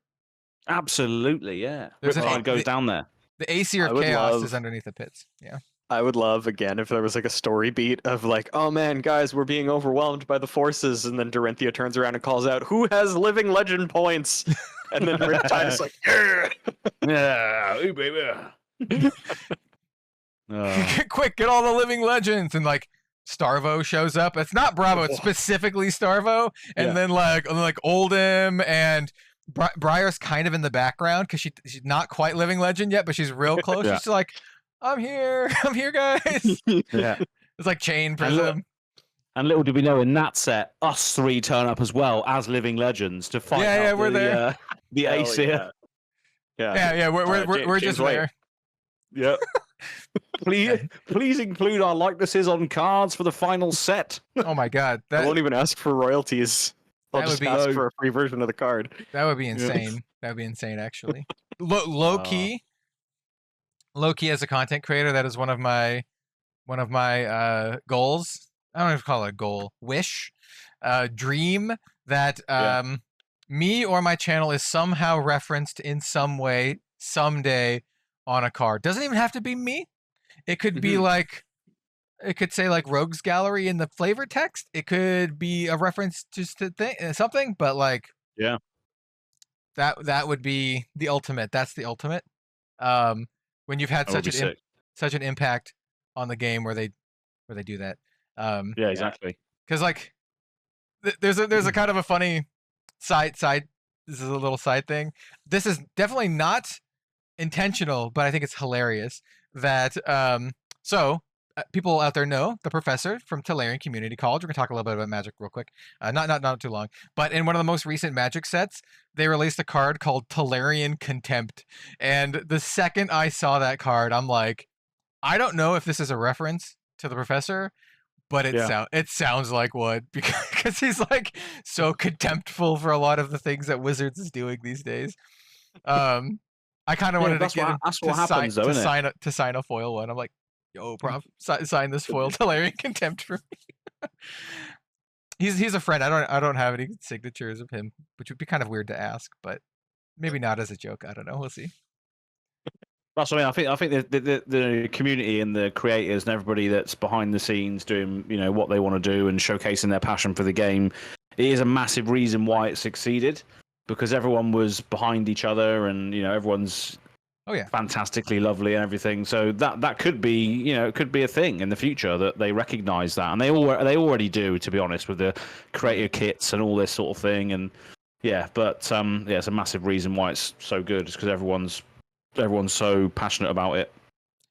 Absolutely, yeah. Riptide goes down there. The Aesir of chaos is underneath the pits. Yeah. I would love, again, if there was like a story beat of like, oh man, guys, we're being overwhelmed by the forces, and then Dorinthia turns around and calls out, who has living legend points? And then Riptide is like, ooh, baby. Quick, get all the living legends. And like Starvo shows up. It's not Bravo, it's specifically Starvo. And then like Oldham and Briar's kind of in the background because she's not quite living legend yet, but she's real close. She's like, I'm here, guys. It's like Chain Prism. And little do we know, in that set, us three turn up as well as living legends to fight. We're there. The Aesir. We're just there. Yep. Please include our likenesses on cards for the final set. Oh my god! I won't even ask for royalties. I'll just ask for a free version of the card. That would be insane. Yeah. That would be insane, actually. Low key as a content creator, that is one of my goals. I don't even call it a goal. Wish, dream that me or my channel is somehow referenced in some way someday on a card. Doesn't even have to be me. It could be like, it could say like Rogues Gallery in the flavor text. It could be a reference just to something, but like, that would be the ultimate. That's the ultimate. When you've had such an impact on the game where they do that. Exactly. Because like, there's a kind of a funny side. This is a little side thing. This is definitely not intentional, but I think it's hilarious that people out there know the professor from Tolarian Community College. We're gonna talk a little bit about Magic real quick, not too long. But in one of the most recent Magic sets, they released a card called Tolarian Contempt, and the second I saw that card, I'm like, I don't know if this is a reference to the professor, but it sounds like one because he's like so contemptful for a lot of the things that Wizards is doing these days. I kind of wanted to get him to sign a foil one. I'm like, yo, prof, sign this foil Tolarian Contempt for me. He's a friend. I don't have any signatures of him, which would be kind of weird to ask, but maybe not as a joke. I don't know. We'll see. That's what I mean. I think the community and the creators and everybody that's behind the scenes doing what they want to do and showcasing their passion for the game, it is a massive reason why it succeeded, because everyone was behind each other and everyone's fantastically lovely and everything. So that could be it could be a thing in the future that they recognise that, and they already do, to be honest, with the creator kits and all this sort of thing. And it's a massive reason why it's so good. It's because everyone's so passionate about it.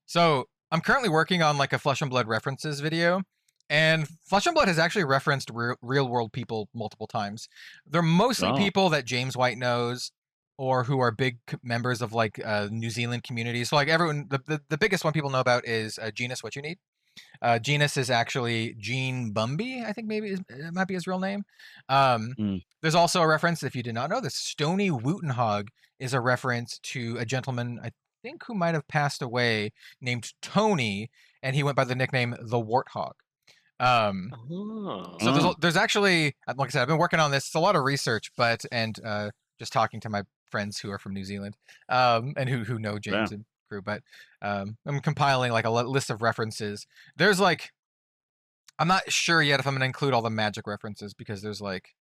So I'm currently working on like a Flesh and Blood references video, and Flesh and Blood has actually referenced real world people multiple times. They're mostly people that James White knows, or who are big members of like New Zealand communities. So like everyone, the biggest one people know about is Genus What You Need. Genus is actually Gene Bumby, I think maybe it might be his real name. There's also a reference, if you did not know this, Stony Wootenhog is a reference to a gentleman, I think, who might have passed away, named Tony, and he went by the nickname the Warthog. So there's actually, like I said, I've been working on this. It's a lot of research, and just talking to my friends who are from New Zealand, and who know James and crew. But I'm compiling like a list of references. There's like, I'm not sure yet if I'm going to include all the Magic references, because there's like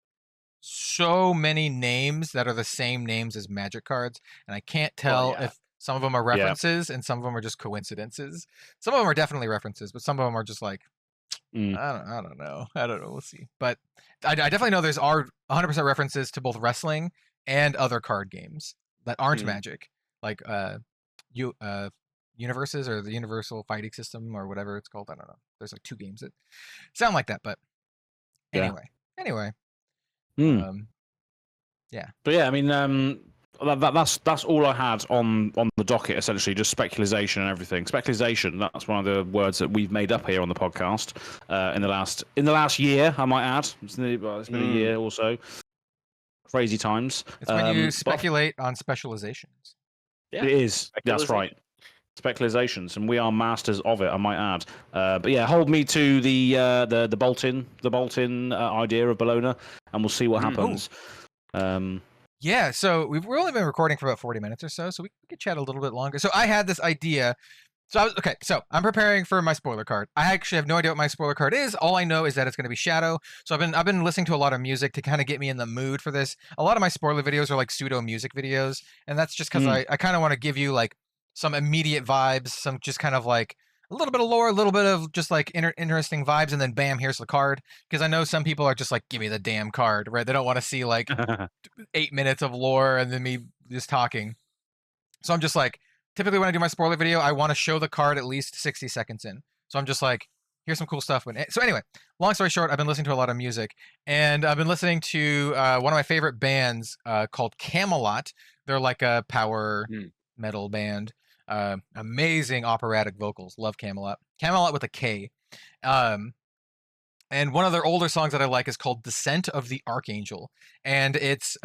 so many names that are the same names as Magic cards, and I can't tell if some of them are references and some of them are just coincidences. Some of them are definitely references, but some of them are just like, I don't know. We'll see. But I definitely know there's 100% references to both wrestling and other card games that aren't Magic, like Universes or the Universal Fighting System or whatever it's called. I don't know. There's like 2 games that sound like that, but anyway. But yeah, I mean, that's all I had on the docket, essentially, just speculation and everything. Speculation, that's one of the words that we've made up here on the podcast in the last year, I might add. It's been a year or so. Crazy times. It's when you speculate on specializations. Yeah, it is. That's right. Speculations, and we are masters of it, I might add. But yeah, hold me to the bolt-in idea of Bologna, and we'll see what happens. Yeah, so we've only been recording for about 40 minutes or so we could chat a little bit longer. So I had this idea. So I'm preparing for my spoiler card. I actually have no idea what my spoiler card is. All I know is that it's going to be Shadow. So I've been listening to a lot of music to kind of get me in the mood for this. A lot of my spoiler videos are like pseudo music videos, and that's just because I kind of want to give you like some immediate vibes, some just kind of like a little bit of lore, a little bit of just like interesting vibes, and then bam, here's the card. Because I know some people are just like, give me the damn card, right? They don't want to see like 8 minutes of lore and then me just talking. So I'm just like, typically when I do my spoiler video, I want to show the card at least 60 seconds in. So I'm just like, here's some cool stuff. So anyway, long story short, I've been listening to a lot of music, and I've been listening to one of my favorite bands called Camelot. They're like a power metal band. Amazing operatic vocals. Love Camelot. Camelot with a K. And one of their older songs that I like is called Descent of the Archangel. And it's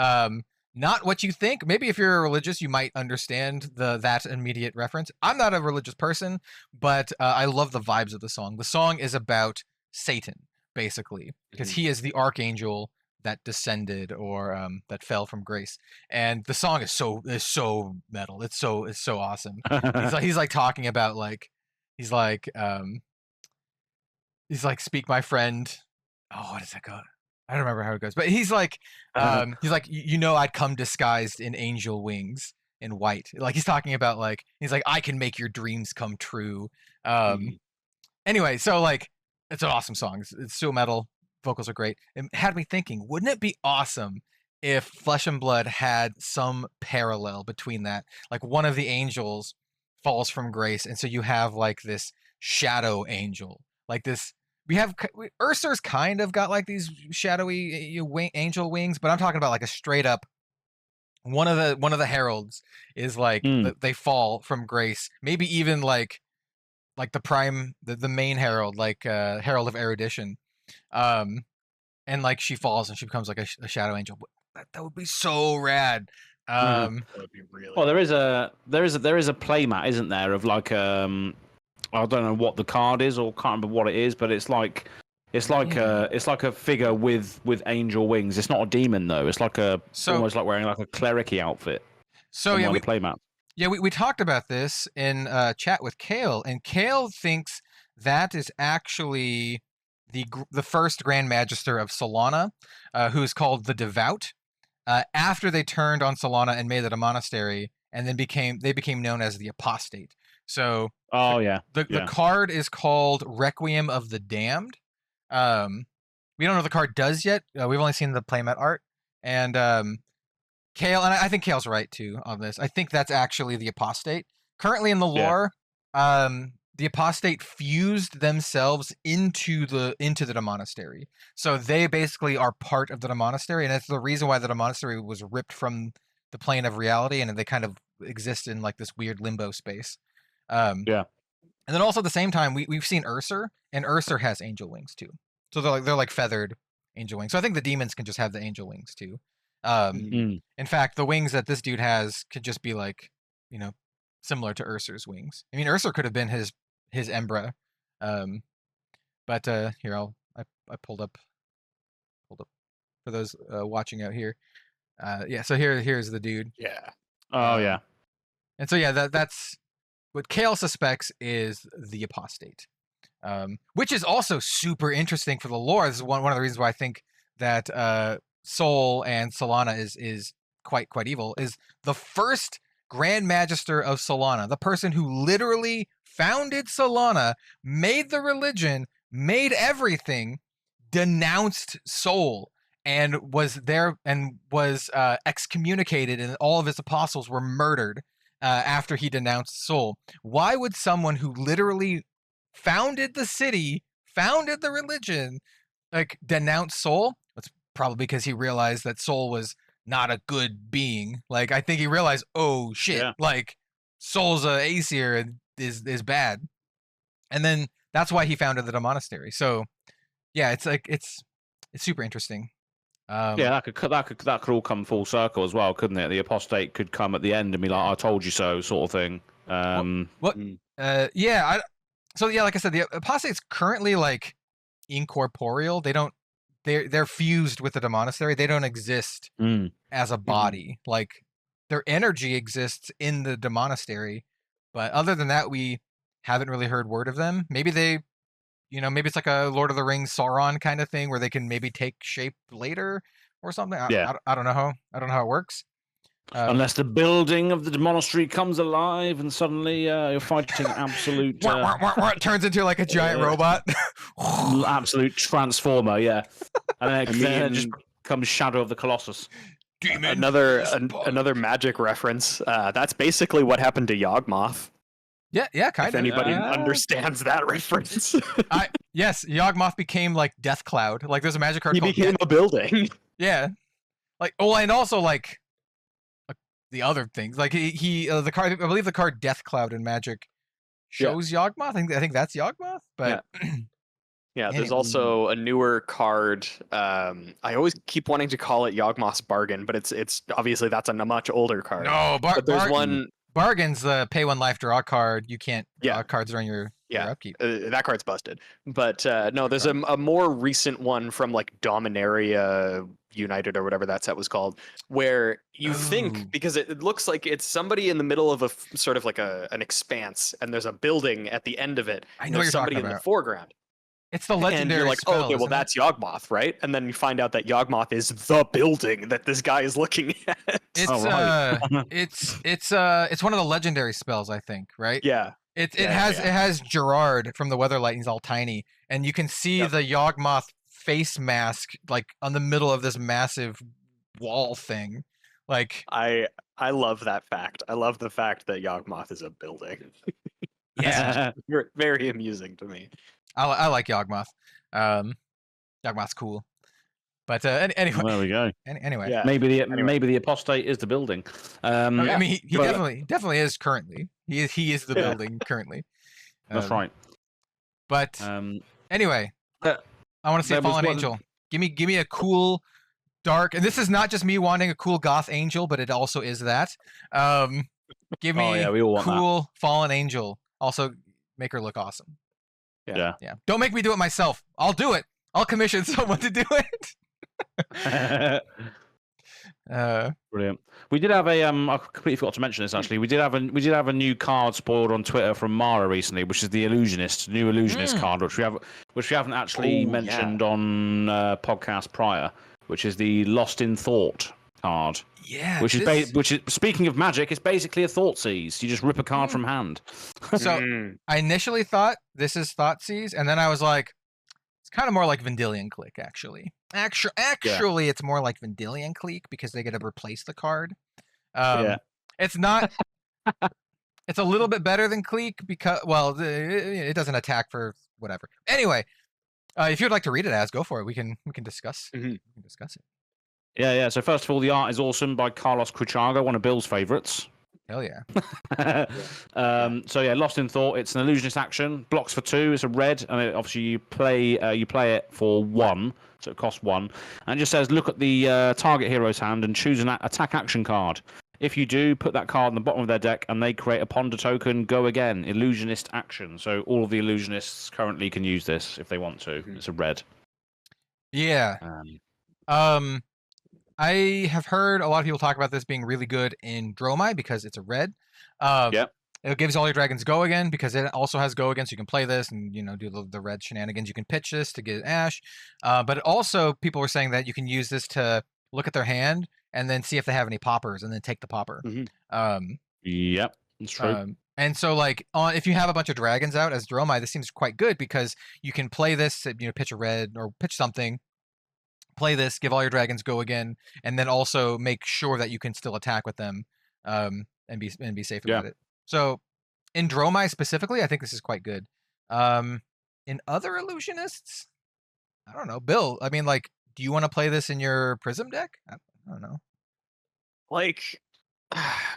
not what you think. Maybe if you're religious, you might understand that immediate reference. I'm not a religious person, but I love the vibes of the song. The song is about Satan, basically, because he is the archangel that descended or that fell from grace. And the song is so metal. It's so awesome. he's like talking about like he's like speak my friend. Oh, what does that go? I don't remember how it goes, but he's like I'd come disguised in angel wings in white. Like he's talking about like he's like, I can make your dreams come true. Anyway, so like it's an awesome song. It's so metal. Vocals are great. It had me thinking, wouldn't it be awesome if Flesh and Blood had some parallel between that? Like one of the angels falls from grace, and so you have like this shadow angel. Like this, Ursur's kind of got like these shadowy angel wings, but I'm talking about like a straight up one of the heralds is like they fall from grace, maybe even like like the main herald, like herald of erudition, and like she falls and she becomes like a shadow angel. That would be so rad. That would be really. Well, there is a playmat, isn't there, of like I don't know what the card is or can't remember what it is, but it's like a figure with angel wings. It's not a demon though. It's like almost like wearing like a cleric-y outfit. So yeah, the playmat. Yeah, we talked about this in chat with Kale, and Kale thinks that is actually the first Grand Magister of Solana, who's called the Devout. After they turned on Solana and made it a monastery, and then they became known as the Apostate. So the card is called Requiem of the Damned. We don't know what the card does yet. We've only seen the playmat art, and Kale, and I think Kale's right too on this. I think that's actually the Apostate. Currently in the lore, the Apostate fused themselves into the monastery. So they basically are part of the monastery, and that's the reason why the monastery was ripped from the plane of reality, and they kind of exist in like this weird limbo space. And then also at the same time, we've seen Ursur, and Ursur has angel wings too. So they're like feathered angel wings. So I think the demons can just have the angel wings too. In fact, the wings that this dude has could just be like, similar to Ursur's wings. I mean, Ursur could have been his Embra. But here I pulled up for those watching out here. So here's the dude. Yeah. Oh yeah. And so yeah, that's what Kale suspects is the Apostate. Which is also super interesting for the lore. This is one of the reasons why I think that Sol and Solana is quite evil. Is the first Grand Magister of Solana, the person who literally founded Solana, made the religion, made everything, denounced Sol, and was excommunicated, and all of his apostles were murdered after he denounced Sol. Why would someone who literally founded the city, founded the religion, like denounce Sol? It's probably because he realized that Sol was not a good being. Like, I think he realized, oh shit, like Sol's a Aesir and is bad. And then that's why he founded the monastery. So yeah, it's like it's super interesting. That could all come full circle as well, couldn't it? The Apostate could come at the end and be like, I told you so, sort of thing. So yeah, like I said, the Apostate's currently like incorporeal. They're fused with the monastery. They don't exist as a body. Like their energy exists in the monastery, but other than that, we haven't really heard word of them. Maybe they, maybe it's like a Lord of the Rings Sauron kind of thing where they can maybe take shape later or something. I don't know how it works. Unless the building of the monastery comes alive and suddenly you're fighting absolute... It turns into like a giant robot. Absolute transformer, yeah. And then it just comes Shadow of the Colossus. Demon. Another magic reference. That's basically what happened to Yawgmoth. Yeah, kind of. If anybody understands that reference. Yes, Yawgmoth became like Death Cloud. Like there's a magic card he called became a building. Yeah. Like, and also like the other things. Like the card, I believe the card Death Cloud in Magic shows Yawgmoth. I think that's Yawgmoth, but yeah, there's also a newer card. I always keep wanting to call it Yawgmoth's Bargain, but it's obviously that's a much older card. No, but there's one. Bargain's the pay one life draw card. You can't draw cards during your upkeep. That card's busted. But no, there's a more recent one from like Dominaria United or whatever that set was called, where you think, because it looks like it's somebody in the middle of a sort of like an expanse, and there's a building at the end of it. I know you're somebody talking in about. the foreground. It's the legendary and you're like, spell, okay, well that's Yawgmoth, right? And then you find out that Yawgmoth is the building that this guy is looking at. It's it's one of the legendary spells, I think, right? Yeah. It has Gerard from the Weatherlight, and he's all tiny, and you can see the Yawgmoth face mask like on the middle of this massive wall thing. Like I love that fact. I love the fact that Yawgmoth is a building. Yeah. Very amusing to me. I like Yawgmoth. Yawgmoth's cool. But anyway, well, there we go. Anyway, maybe the Apostate is the building. I mean, he definitely is currently. He is the building currently. That's right. But anyway, I want to say Fallen Angel. Give me a cool, dark, and this is not just me wanting a cool goth angel, but it also is that. Give me we all want cool Fallen Angel. Also, make her look awesome. Yeah. Don't make me do it myself. I'll do it. I'll commission someone to do it. Brilliant. We did have a I completely forgot to mention this actually. We did have a new card spoiled on Twitter from Mara recently, which is the new illusionist card, which we haven't actually mentioned on podcast prior, which is the Lost in Thought card. Yeah. Which is speaking of magic, it's basically a thought seize. You just rip a card from hand. So I initially thought this is thought seize, and then I was like, it's kind of more like Vendilion Clique, actually. Actually, it's more like Vendilion Clique because they get to replace the card. It's not. It's a little bit better than Clique because, well, it doesn't attack for whatever. Anyway, if you'd like to read it, go for it. We can discuss. We can discuss it. Yeah. So first of all, the art is awesome by Carlos Cruchaga, one of Bill's favorites. Hell yeah. So yeah, Lost in Thought. It's an illusionist action. Blocks for 2. It's a red, and obviously you play it for 1, so it costs 1. And it just says, look at the target hero's hand and choose an attack action card. If you do, put that card on the bottom of their deck, and they create a ponder token. Go again. Illusionist action. So all of the illusionists currently can use this if they want to. It's a red. Yeah. I have heard a lot of people talk about this being really good in Dromai because it's a red. It gives all your dragons go again because it also has go again, so you can play this and do the red shenanigans. You can pitch this to get Ash, but also people were saying that you can use this to look at their hand and then see if they have any poppers and then take the popper. Yep, that's true. And so if you have a bunch of dragons out as Dromai, this seems quite good because you can play this, pitch a red or pitch something. Play this, give all your dragons go again, and then also make sure that you can still attack with them, and be safe about it. So, in Dromai specifically, I think this is quite good. In other illusionists, I don't know, Bill. I mean, do you want to play this in your Prism deck? I don't know.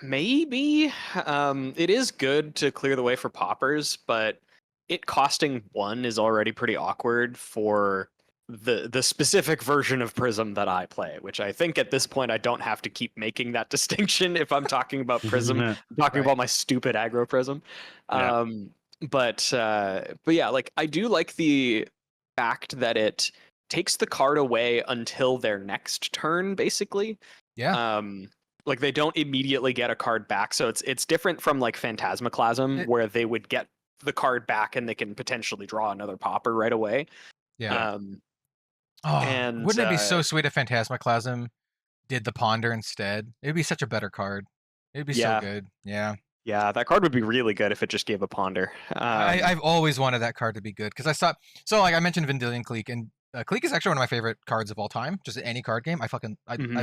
Maybe. It is good to clear the way for poppers, but it costing 1 is already pretty awkward for the specific version of Prism that I play, which I think at this point I don't have to keep making that distinction if I'm talking about Prism. I'm talking about my stupid aggro Prism. But yeah, I do like the fact that it takes the card away until their next turn, basically. Yeah. They don't immediately get a card back, so it's different from Phantasmaclasm, where they would get the card back and they can potentially draw another popper right away. Yeah. Wouldn't it be so sweet if Phantasmaclasm did the Ponder instead? It'd be such a better card. It'd be so good. Yeah. Yeah, that card would be really good if it just gave a Ponder. I've always wanted that card to be good because I saw. So I mentioned Vendilion Clique, and Clique is actually one of my favorite cards of all time. Just any card game, I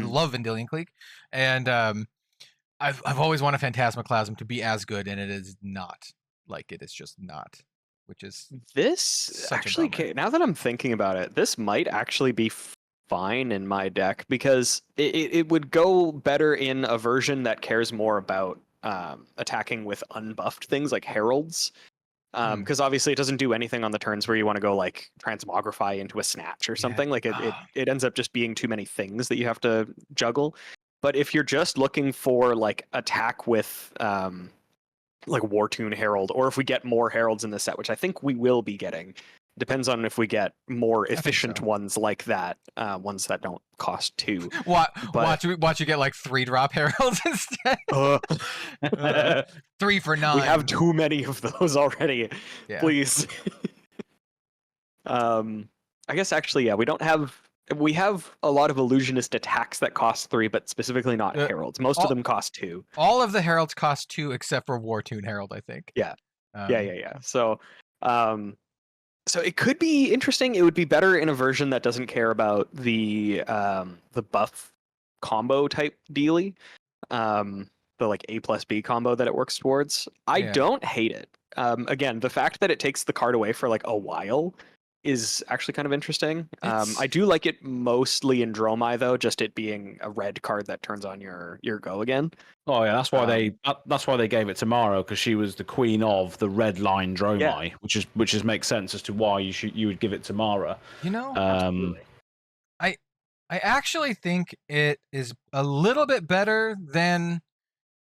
love Vendilion Clique, and I've always wanted Phantasmaclasm to be as good, and it is not. It is just not. Which is this actually, now that I'm thinking about it, this might actually be fine in my deck because it would go better in a version that cares more about attacking with unbuffed things like heralds, because obviously it doesn't do anything on the turns where you want to go transmogrify into a snatch or something. It ends up just being too many things that you have to juggle. But if you're just looking for attack with Wartune Herald, or if we get more heralds in the set, which I think we will be getting, depends on if we get more efficient ones like that, ones that don't cost 2. Watch you get 3-drop heralds instead. 3 for 9. We have too many of those already. Please. I guess actually, we have a lot of illusionist attacks that cost 3, but specifically not heralds. Most of them cost 2. All of the heralds cost 2 except for Wartune Herald, I think. Yeah. So it could be interesting. It would be better in a version that doesn't care about the buff combo type dealy. The A+B combo that it works towards. I don't hate it. Again, the fact that it takes the card away for a while is actually kind of interesting. I do like it mostly in Dromai though, just it being a red card that turns on your go again. Oh yeah, that's why they gave it to Maro, because she was the queen of the red line Dromai, which makes sense as to why you would give it to Mara. You know, Absolutely. I actually think it is a little bit better than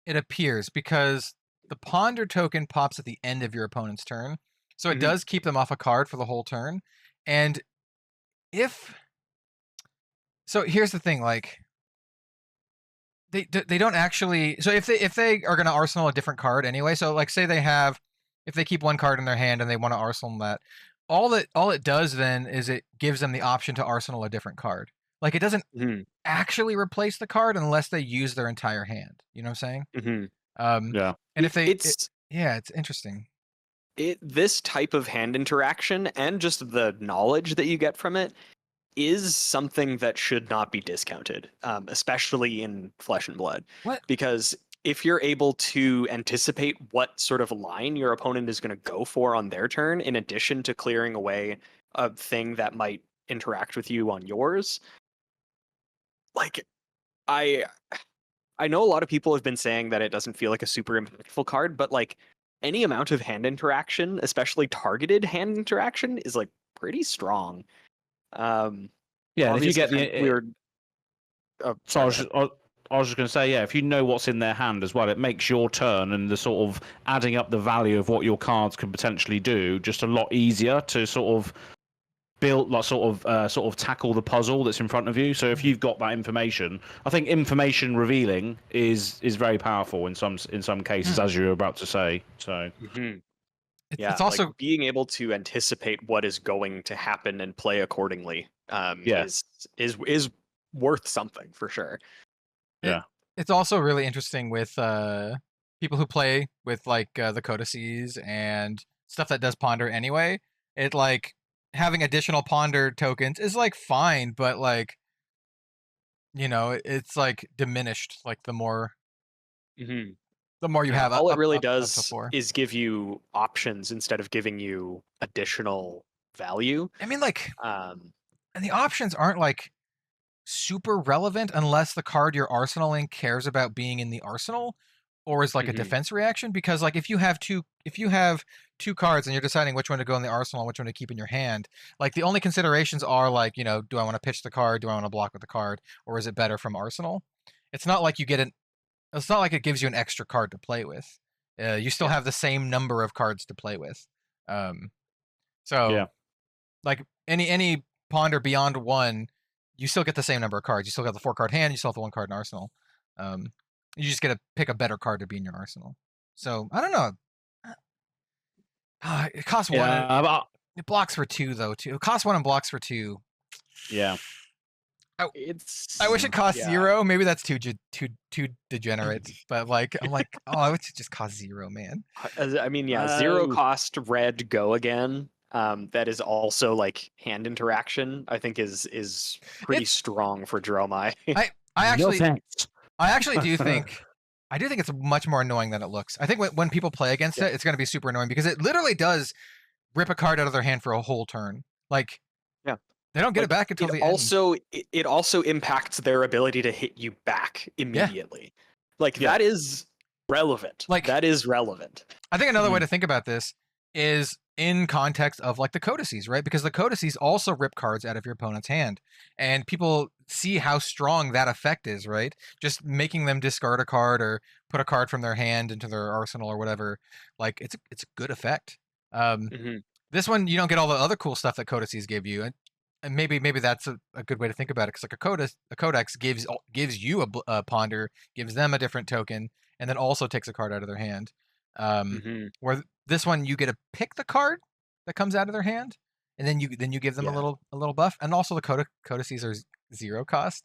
it appears, because the ponder token pops at the end of your opponent's turn, so it does keep them off a card for the whole turn. And so here's the thing, like they don't actually. So if they are going to arsenal a different card anyway, so like say if they keep one card in their hand and they want to arsenal that, all it does then is it gives them the option to arsenal a different card. Like it doesn't actually replace the card unless they use their entire hand. You know what I'm saying? Yeah. And if it's interesting. This type of hand interaction and just the knowledge that you get from it is something that should not be discounted, especially in Flesh and Blood. What? Because if you're able to anticipate what sort of line your opponent is going to go for on their turn, in addition to clearing away a thing that might interact with you on yours, like I know a lot of people have been saying that it doesn't feel like a super impactful card, but like any amount of hand interaction, especially targeted hand interaction, is like pretty strong. Yeah, if you get the so I was just going to say, yeah, if you know what's in their hand as well, it makes your turn and the sort of adding up the value of what your cards could potentially do just a lot easier to sort of build, like sort of tackle the puzzle that's in front of you. So if you've got that information, I think information revealing is very powerful in some cases, as you were about to say. So it's also like being able to anticipate what is going to happen and play accordingly. Is worth something for sure. Yeah, it's also really interesting with people who play with like the codices and stuff that does ponder anyway. It like having additional ponder tokens is like fine, but like, you know, it's like diminished like the more you have. All it really does is give you options instead of giving you additional value. I mean, like, and the options aren't like super relevant unless the card you're arsenaling cares about being in the arsenal or is like a defense reaction, because like if you have two cards and you're deciding which one to go in the arsenal and which one to keep in your hand, like the only considerations are like, you know, do I want to pitch the card, do I want to block with the card, or is it better from arsenal? It's not like it's not like it gives you an extra card to play with. You still have the same number of cards to play with. Like any ponder beyond one, you still get the same number of cards. You still got the 4-card hand. You still have the 1 card in arsenal. You just get to pick a better card to be in your arsenal. So I don't know. It costs 1. It blocks for 2 though. Too. It costs 1 and blocks for 2. Yeah. I wish it cost 0. Maybe that's too degenerate. But like, I'm like, oh, I wish it just cost 0, man. I mean, 0 cost red go again. That is also like hand interaction. I think is pretty strong for Dromai. I actually do think it's much more annoying than it looks. I think when people play against it, it's going to be super annoying because it literally does rip a card out of their hand for a whole turn. Like, they don't get it back until the end. It also impacts their ability to hit you back immediately. That is relevant. Like, that is relevant. I think another way to think about this is in context of like the codices, right? Because the codices also rip cards out of your opponent's hand, and people see how strong that effect is, right? Just making them discard a card or put a card from their hand into their arsenal or whatever. Like it's a good effect. This one, you don't get all the other cool stuff that codices give you, and maybe that's a good way to think about it, because like a codex gives you a ponder, gives them a different token, and then also takes a card out of their hand. Where this one, you get to pick the card that comes out of their hand, and then you give them a little buff, and also the codices are 0 cost.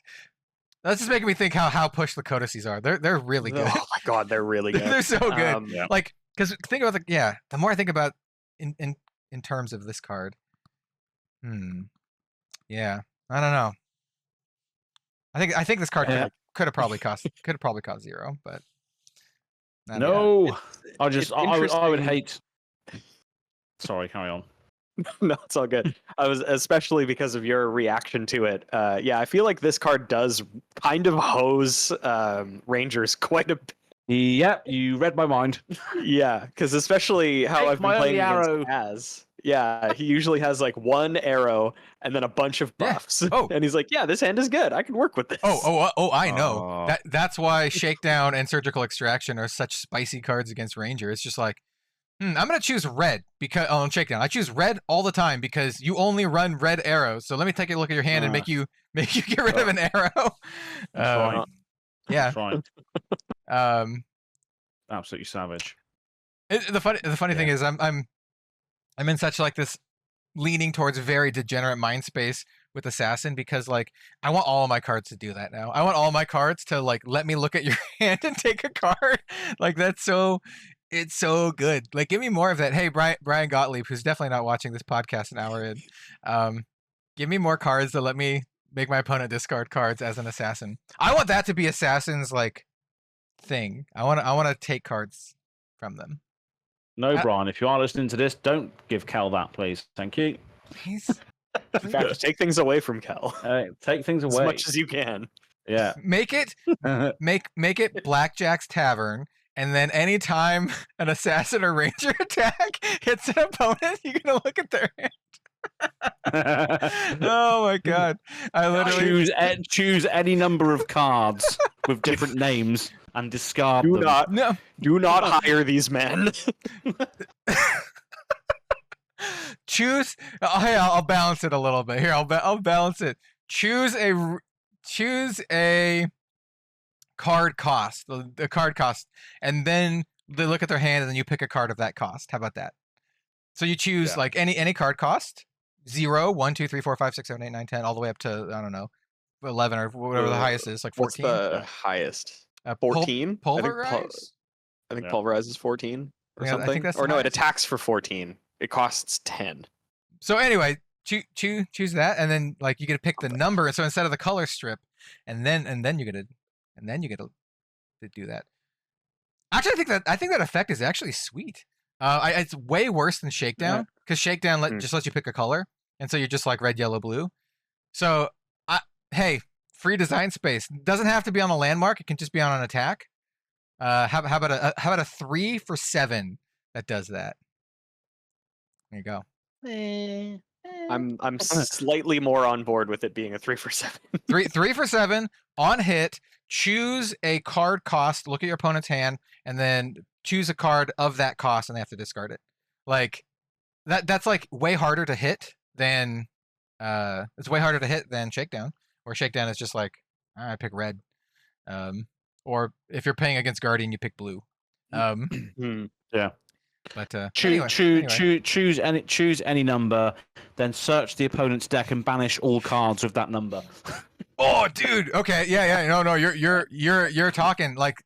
That's just making me think how pushed the codices are. They're really good. Oh my god, they're really good. They're so good. Like, because think about the more I think about in terms of this card, I don't know. I think this card could have probably cost 0, but no, I would hate. Sorry, carry on. No, it's all good. I was especially because of your reaction to it. Yeah, I feel like this card does kind of hose Rangers quite a bit. Yep, you read my mind. Yeah, because especially how Take I've been my playing only against arrow. Az. Yeah, he usually has like one arrow and then a bunch of Yeah. buffs. Oh. And he's like, yeah, this hand is good. I can work with this. I know. Oh. That's why Shakedown and Surgical Extraction are such spicy cards against Ranger. It's just like, I'm gonna choose red because on Shakedown. I choose red all the time because you only run red arrows. So let me take a look at your hand and make you get rid of an arrow. Right. Yeah. Fine. Um, Absolutely savage. the funny thing is I'm in such like this leaning towards very degenerate mind space with Assassin because like I want all of my cards to do that now. I want all my cards to like let me look at your hand and take a card. Like it's so good. Like give me more of that. Hey Brian Gottlieb, who's definitely not watching this podcast an hour in, give me more cards to let me make my opponent discard cards as an assassin. I want that to be Assassin's like thing. I want to take cards from them. No, Brian, if you are listening to this, don't give Cal that, please. Thank you. He's In fact, take things away from Kel Take things as away. much as you can. Yeah. make it Blackjack's Tavern, and then anytime an assassin or ranger attack hits an opponent, you're gonna look at their hand. Oh my god! I literally choose any number of cards with different names and discard them. Do not hire these men. Choose. Hey, I'll balance it a little bit here. I'll balance it. Choose a card cost, the card cost, and then they look at their hand, and then you pick a card of that cost. How about that? So you choose like any card cost, 0, 1, 2, 3, 4, 5, 6, 7, 8, 9, 10, all the way up to I don't know, 11 or whatever the highest is, like 14. What's the highest? 14. Pulverize. I think pulverize is 14 or something. I think that's or no, highest. it attacks for 14. It costs 10. So anyway, choose that, and then like you get to pick the number. And so instead of the color strip, and then you get to do that. Actually, I think that effect is actually sweet. It's way worse than Shakedown because Shakedown just lets you pick a color, and so you're just like red, yellow, blue. So hey, free design space doesn't have to be on a landmark. It can just be on an attack. How about a 3 for 7 that does that? There you go. I'm slightly more on board with it being a 3 for 7. 3 for 7 on hit. Choose a card cost. Look at your opponent's hand, and then choose a card of that cost, and they have to discard it. Like that's like way harder to hit than it's way harder to hit than Shakedown. Or Shakedown is just like I pick red. Or if you're playing against Guardian, you pick blue. Yeah. But choose any number, then search the opponent's deck and banish all cards with that number. Oh, dude. Okay. Yeah. No. You're talking like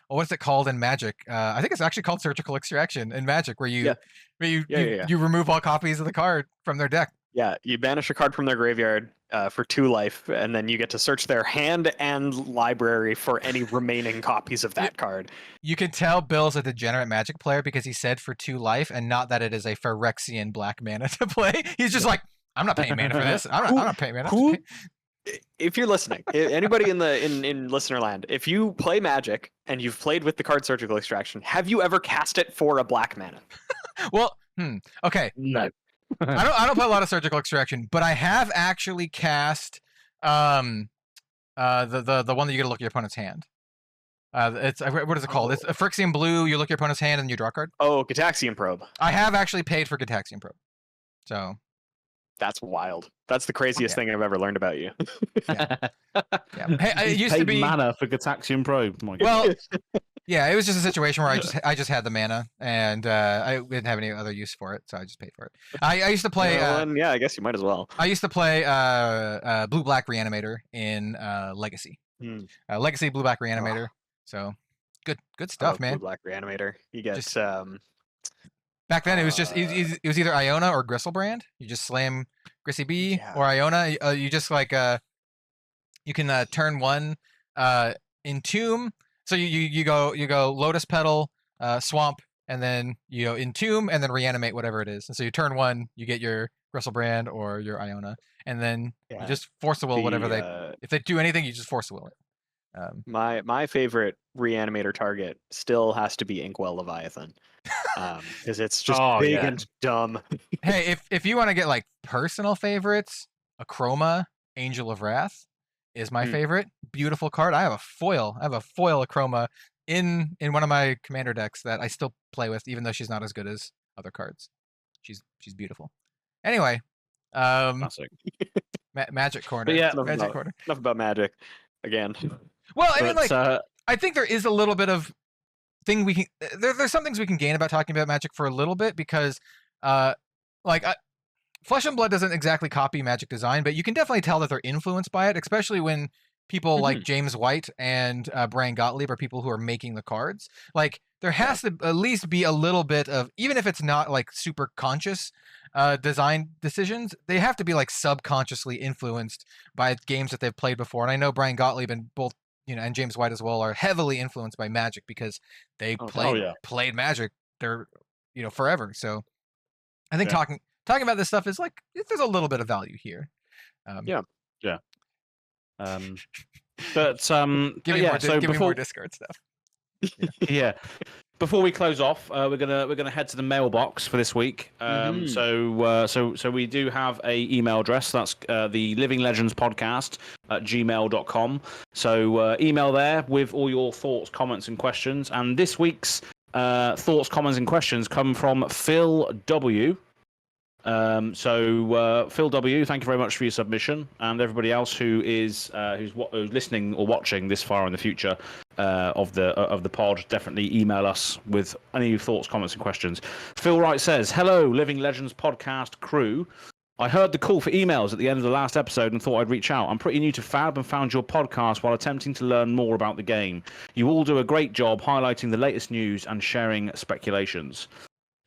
what's it called in Magic? I think it's actually called Surgical Extraction in Magic, where you remove all copies of the card from their deck. Yeah, you banish a card from their graveyard for 2 life, and then you get to search their hand and library for any remaining copies of that card. You can tell Bill's a degenerate Magic player because he said for 2 life, and not that it is a Phyrexian black mana to play. He's just like, I'm not paying mana for this. I'm not paying mana. If you're listening, anybody in listener land, if you play Magic and you've played with the card Surgical Extraction, have you ever cast it for a black mana? Well, okay. No. I don't play a lot of Surgical Extraction, but I have actually cast the one that you get to look at your opponent's hand. It's what is it called? It's a Phyrexian blue. You look at your opponent's hand and you draw a card. Oh, Gitaxian Probe. I have actually paid for Gitaxian Probe. So that's wild. That's the craziest thing I've ever learned about you. Yeah. Hey, it used to be mana for Gitaxian Probe. Well, yeah, it was just a situation where I just had the mana and I didn't have any other use for it, so I just paid for it. I used to play. Yeah, I guess you might as well. I used to play Blue Black Reanimator in Legacy. Legacy Blue Black Reanimator. So good stuff, man. Blue Black Reanimator. You get just, back then, it was just it was either Iona or Gristlebrand. You just slam Grissy B or Iona. You just like you can turn 1 Entomb. So you go Lotus Petal, Swamp, and then entomb, and then reanimate whatever it is. And so you turn 1, you get your Gristlebrand or your Iona, and then you just force the will whatever if they do anything, you just force the will it. My favorite reanimator target still has to be Inkwell Leviathan, because it's just big and dumb. Hey, if you want to get like personal favorites, Akroma, Angel of Wrath is my favorite. Beautiful card. I have a foil Akroma in one of my commander decks that I still play with, even though she's not as good as other cards. She's beautiful. Anyway, Magic Corner. Enough about Magic again. Well, I mean, I think there is a little bit of thing we can. There's some things we can gain about talking about Magic for a little bit, because, Flesh and Blood doesn't exactly copy Magic design, but you can definitely tell that they're influenced by it, especially when people like James White and Brian Gottlieb are people who are making the cards. Like, there has to at least be a little bit of, even if it's not like super conscious design decisions, they have to be like subconsciously influenced by games that they've played before. And I know Brian Gottlieb and both, and James White as well, are heavily influenced by Magic because they played Magic forever. So I think talking about this stuff is like, there's a little bit of value here. Give me more Discord stuff. Yeah. Before we close off, we're gonna head to the mailbox for this week. So we do have a email address. That's the Living Legends Podcast at gmail.com. So email there with all your thoughts, comments, and questions. And this week's thoughts, comments, and questions come from Phil W. Phil W, thank you very much for your submission, and everybody else who's listening or watching this far in the future of the pod, definitely email us with any thoughts, comments, and questions. Phil Wright says, "Hello, Living Legends podcast crew. I heard the call for emails at the end of the last episode and thought I'd reach out. I'm pretty new to FAB and found your podcast while attempting to learn more about the game. You all do a great job highlighting the latest news and sharing speculations.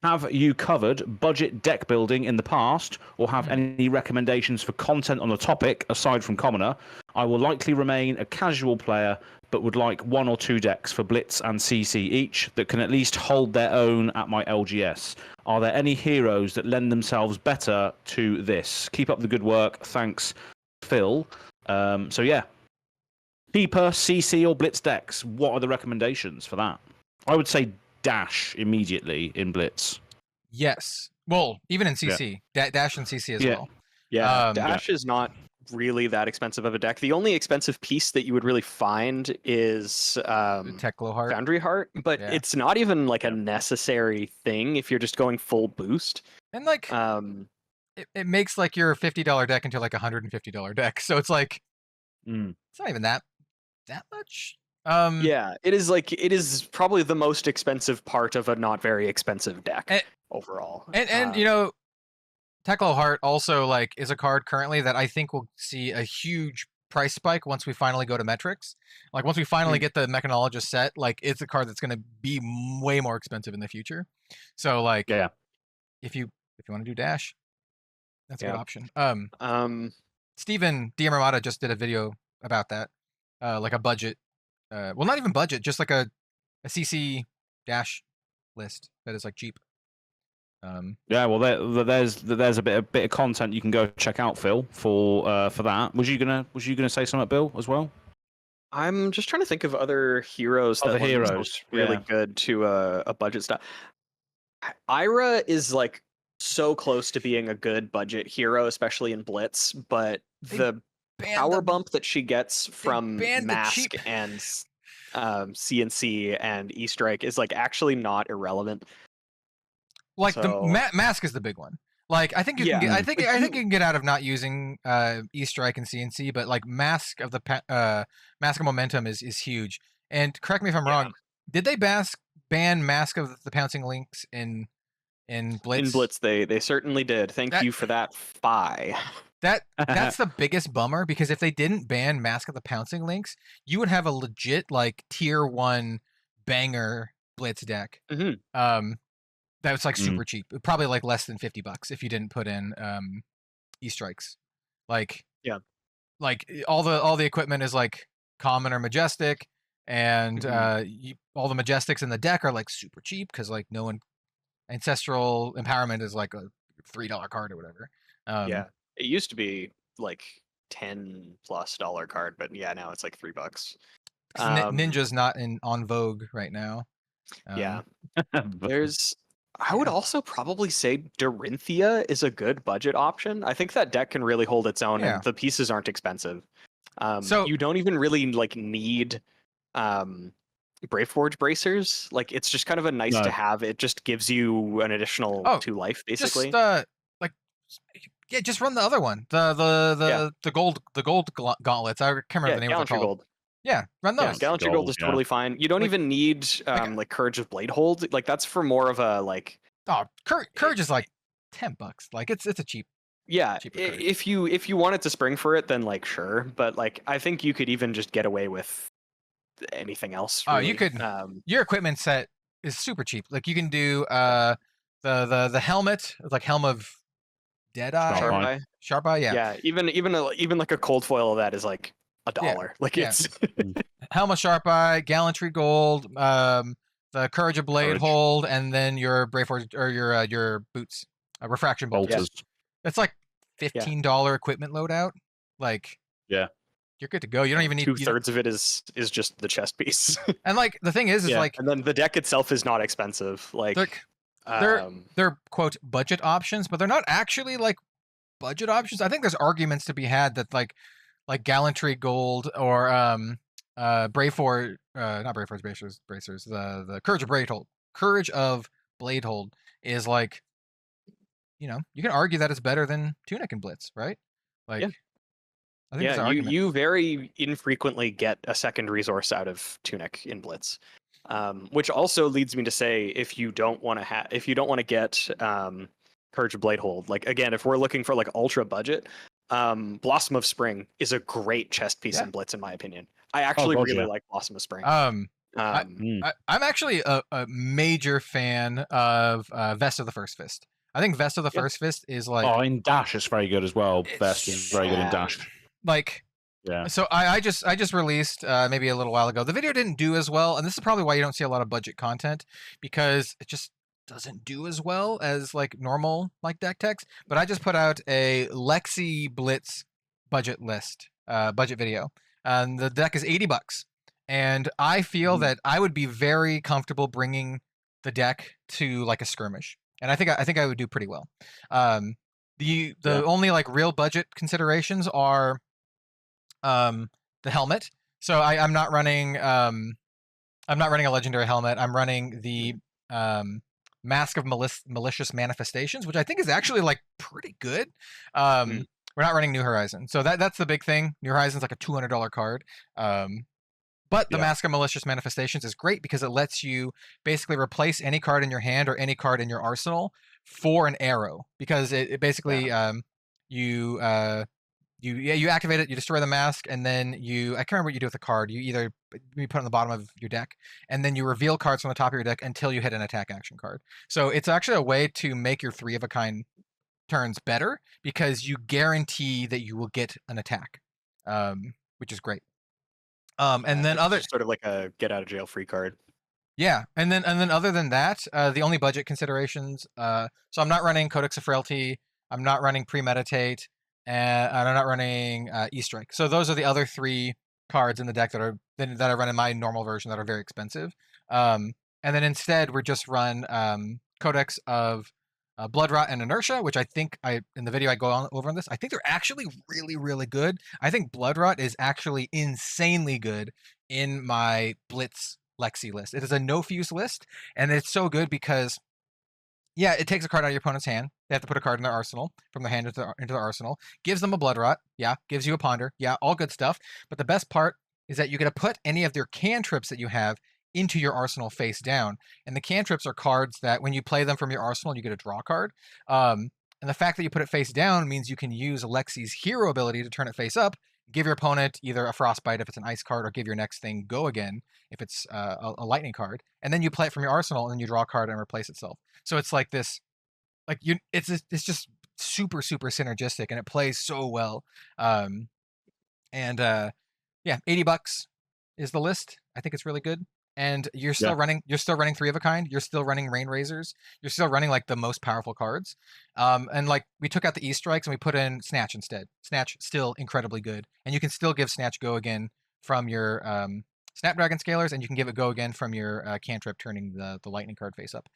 Have you covered budget deck building in the past, or have any recommendations for content on the topic aside from Commoner? I will likely remain a casual player, but would like 1 or 2 decks for Blitz and CC each that can at least hold their own at my LGS. Are there any heroes that lend themselves better to this? Keep up the good work. Thanks, Phil." Keeper, CC, or Blitz decks. What are the recommendations for that? I would say Dash immediately in Blitz. Yes. Well, even in CC. Dash and CC as well. Yeah. Dash is not really that expensive of a deck. The only expensive piece that you would really find is Teklo Heart. Foundry Heart, but it's not even like a necessary thing if you're just going full boost. And like it makes like your $50 deck into like a $150 deck. So it's like it's not even that much. It is probably the most expensive part of a not very expensive deck overall. And Teklo Heart also like is a card currently that I think will see a huge price spike once we finally go to metrics. Like once we finally get the Mechanologist set, like it's a card that's going to be way more expensive in the future. So like if you want to do Dash, that's a good option. Steven Diamorata just did a video about that. Like a budget well, not even budget, just like a CC Dash list that is like cheap. Well, there's a bit of content you can go check out, Phil, for that. Was you gonna say something, Bill, as well? I'm just trying to think of other heroes that are really good to a budget stuff. Ira is like so close to being a good budget hero, especially in Blitz, but the power bump that she gets from Mask and CNC and E-Strike is like actually not irrelevant. Like the Mask is the big one. Like I think you can get, I think you can get out of not using E-Strike and CNC, but like Mask of Momentum is huge. And correct me if I'm wrong. Did they ban Mask of the Pouncing Lynx in Blitz? In Blitz, they certainly did. Thank you for that, Phi. That's the biggest bummer, because if they didn't ban Mask of the Pouncing Lynx, you would have a legit like tier 1 banger Blitz deck. That was like super cheap, probably like less than $50 if you didn't put in E-Strikes. Like like all the equipment is like common or majestic. and all the Majestics in the deck are like super cheap because like no one Ancestral Empowerment is like a $3 card or whatever. Yeah, it used to be like $10+ card, but yeah, now it's like $3. Ninja's not on vogue right now. Yeah, there's. I would also probably say Dorinthia is a good budget option. I think that deck can really hold its own, and the pieces aren't expensive. So you don't even really like need Braveforge bracers. Like it's just kind of a nice to have. It just gives you an additional 2 life, basically. Just run the other one. The gold gauntlets. I can't remember the name of the called. Yeah, run those. Yeah, Gallantry Gold is totally fine. You don't even need like Courage of Bladehold. Like that's for more of a like. Oh, Courage is like $10. Like it's a cheap. Yeah, if you wanted to spring for it, then like sure, but like I think you could even just get away with anything else. Really. Oh, you could. Your equipment set is super cheap. Like you can do the helmet, like Helm of Deadeye, Sharp Eye, yeah. Yeah, even like a cold foil of that is like $1. Yeah. Like it's Helm of Sharp Eye, Gallantry Gold, the Courage of Bladehold, and then your Braveforge or your boots, Refraction Bolters. Yeah. It's like $15 equipment loadout. Like you're good to go. You don't even need 2/3 of it is just the chest piece. And like the thing is like, and then the deck itself is not expensive. Like they're quote budget options, but they're not actually like budget options. I think there's arguments to be had that like Gallantry Gold or not Braveforge bracers, the Courage of Bladehold is like, you know, you can argue that it's better than Tunic and Blitz, right? Like, I think you very infrequently get a second resource out of Tunic in Blitz, which also leads me to say if you don't want to get Courage of Bladehold, like again, if we're looking for like ultra budget, Blossom of Spring is a great chest piece in Blitz in my opinion. I actually really like Blossom of Spring. I'm actually a major fan of Vest of the First Fist. I think Vest of the First Fist is like in Dash it's very good as well. Vest is very good in Dash. Like so I just released maybe a little while ago. The video didn't do as well, and this is probably why you don't see a lot of budget content, because it just doesn't do as well as like normal like deck techs. But I just put out a Lexi Blitz budget video, and the deck is $80, and I feel that I would be very comfortable bringing the deck to like a skirmish, and I think I would do pretty well. The only like real budget considerations are the helmet. So I'm not running a legendary helmet. I'm running the Mask of Malicious Manifestations, which I think is actually like pretty good. We're not running New Horizon, so that's the big thing. New Horizon's like a $200 card. But the Mask of Malicious Manifestations is great because it lets you basically replace any card in your hand or any card in your arsenal for an arrow. Because it basically you activate it, you destroy the mask, and then I can't remember what you do with the card. You put it on the bottom of your deck, and then you reveal cards from the top of your deck until you hit an attack action card. So it's actually a way to make your 3 of a kind turns better because you guarantee that you will get an attack, which is great. And then it's sort of like a get out of jail free card. Yeah, and then other than that, the only budget considerations. So I'm not running Codex of Frailty. I'm not running Premeditate, and I'm not running E-Strike. So those are the other 3 cards in the deck that I run in my normal version that are very expensive. And then instead we're just run Codex of Blood Rot and Inertia, which I think in the video I go over on this. I think they're actually really, really good. I think Blood Rot is actually insanely good in my Blitz Lexi list. It is a no-fuse list, and it's so good because, it takes a card out of your opponent's hand. They have to put a card in their arsenal, from their hand into the arsenal. Gives them a Blood Rot. Gives you a Ponder. All good stuff. But the best part is that you get to put any of their cantrips that you have into your arsenal face down. And the cantrips are cards that when you play them from your arsenal, you get a draw card. And the fact that you put it face down means you can use Lexi's hero ability to turn it face up, give your opponent either a Frostbite if it's an ice card, or give your next thing Go Again if it's a lightning card. And then you play it from your arsenal, and then you draw a card and replace itself. So it's like this, it's just super, super synergistic, and it plays so well. $80. is the list. I think it's really good. And you're still running 3 of a kind. You're still running rain razors. You're still running like the most powerful cards. And like we took out the E-strikes and we put in Snatch instead. Snatch still incredibly good. And you can still give Snatch go again from your Snapdragon Scalers, and you can give it go again from your cantrip turning the lightning card face up.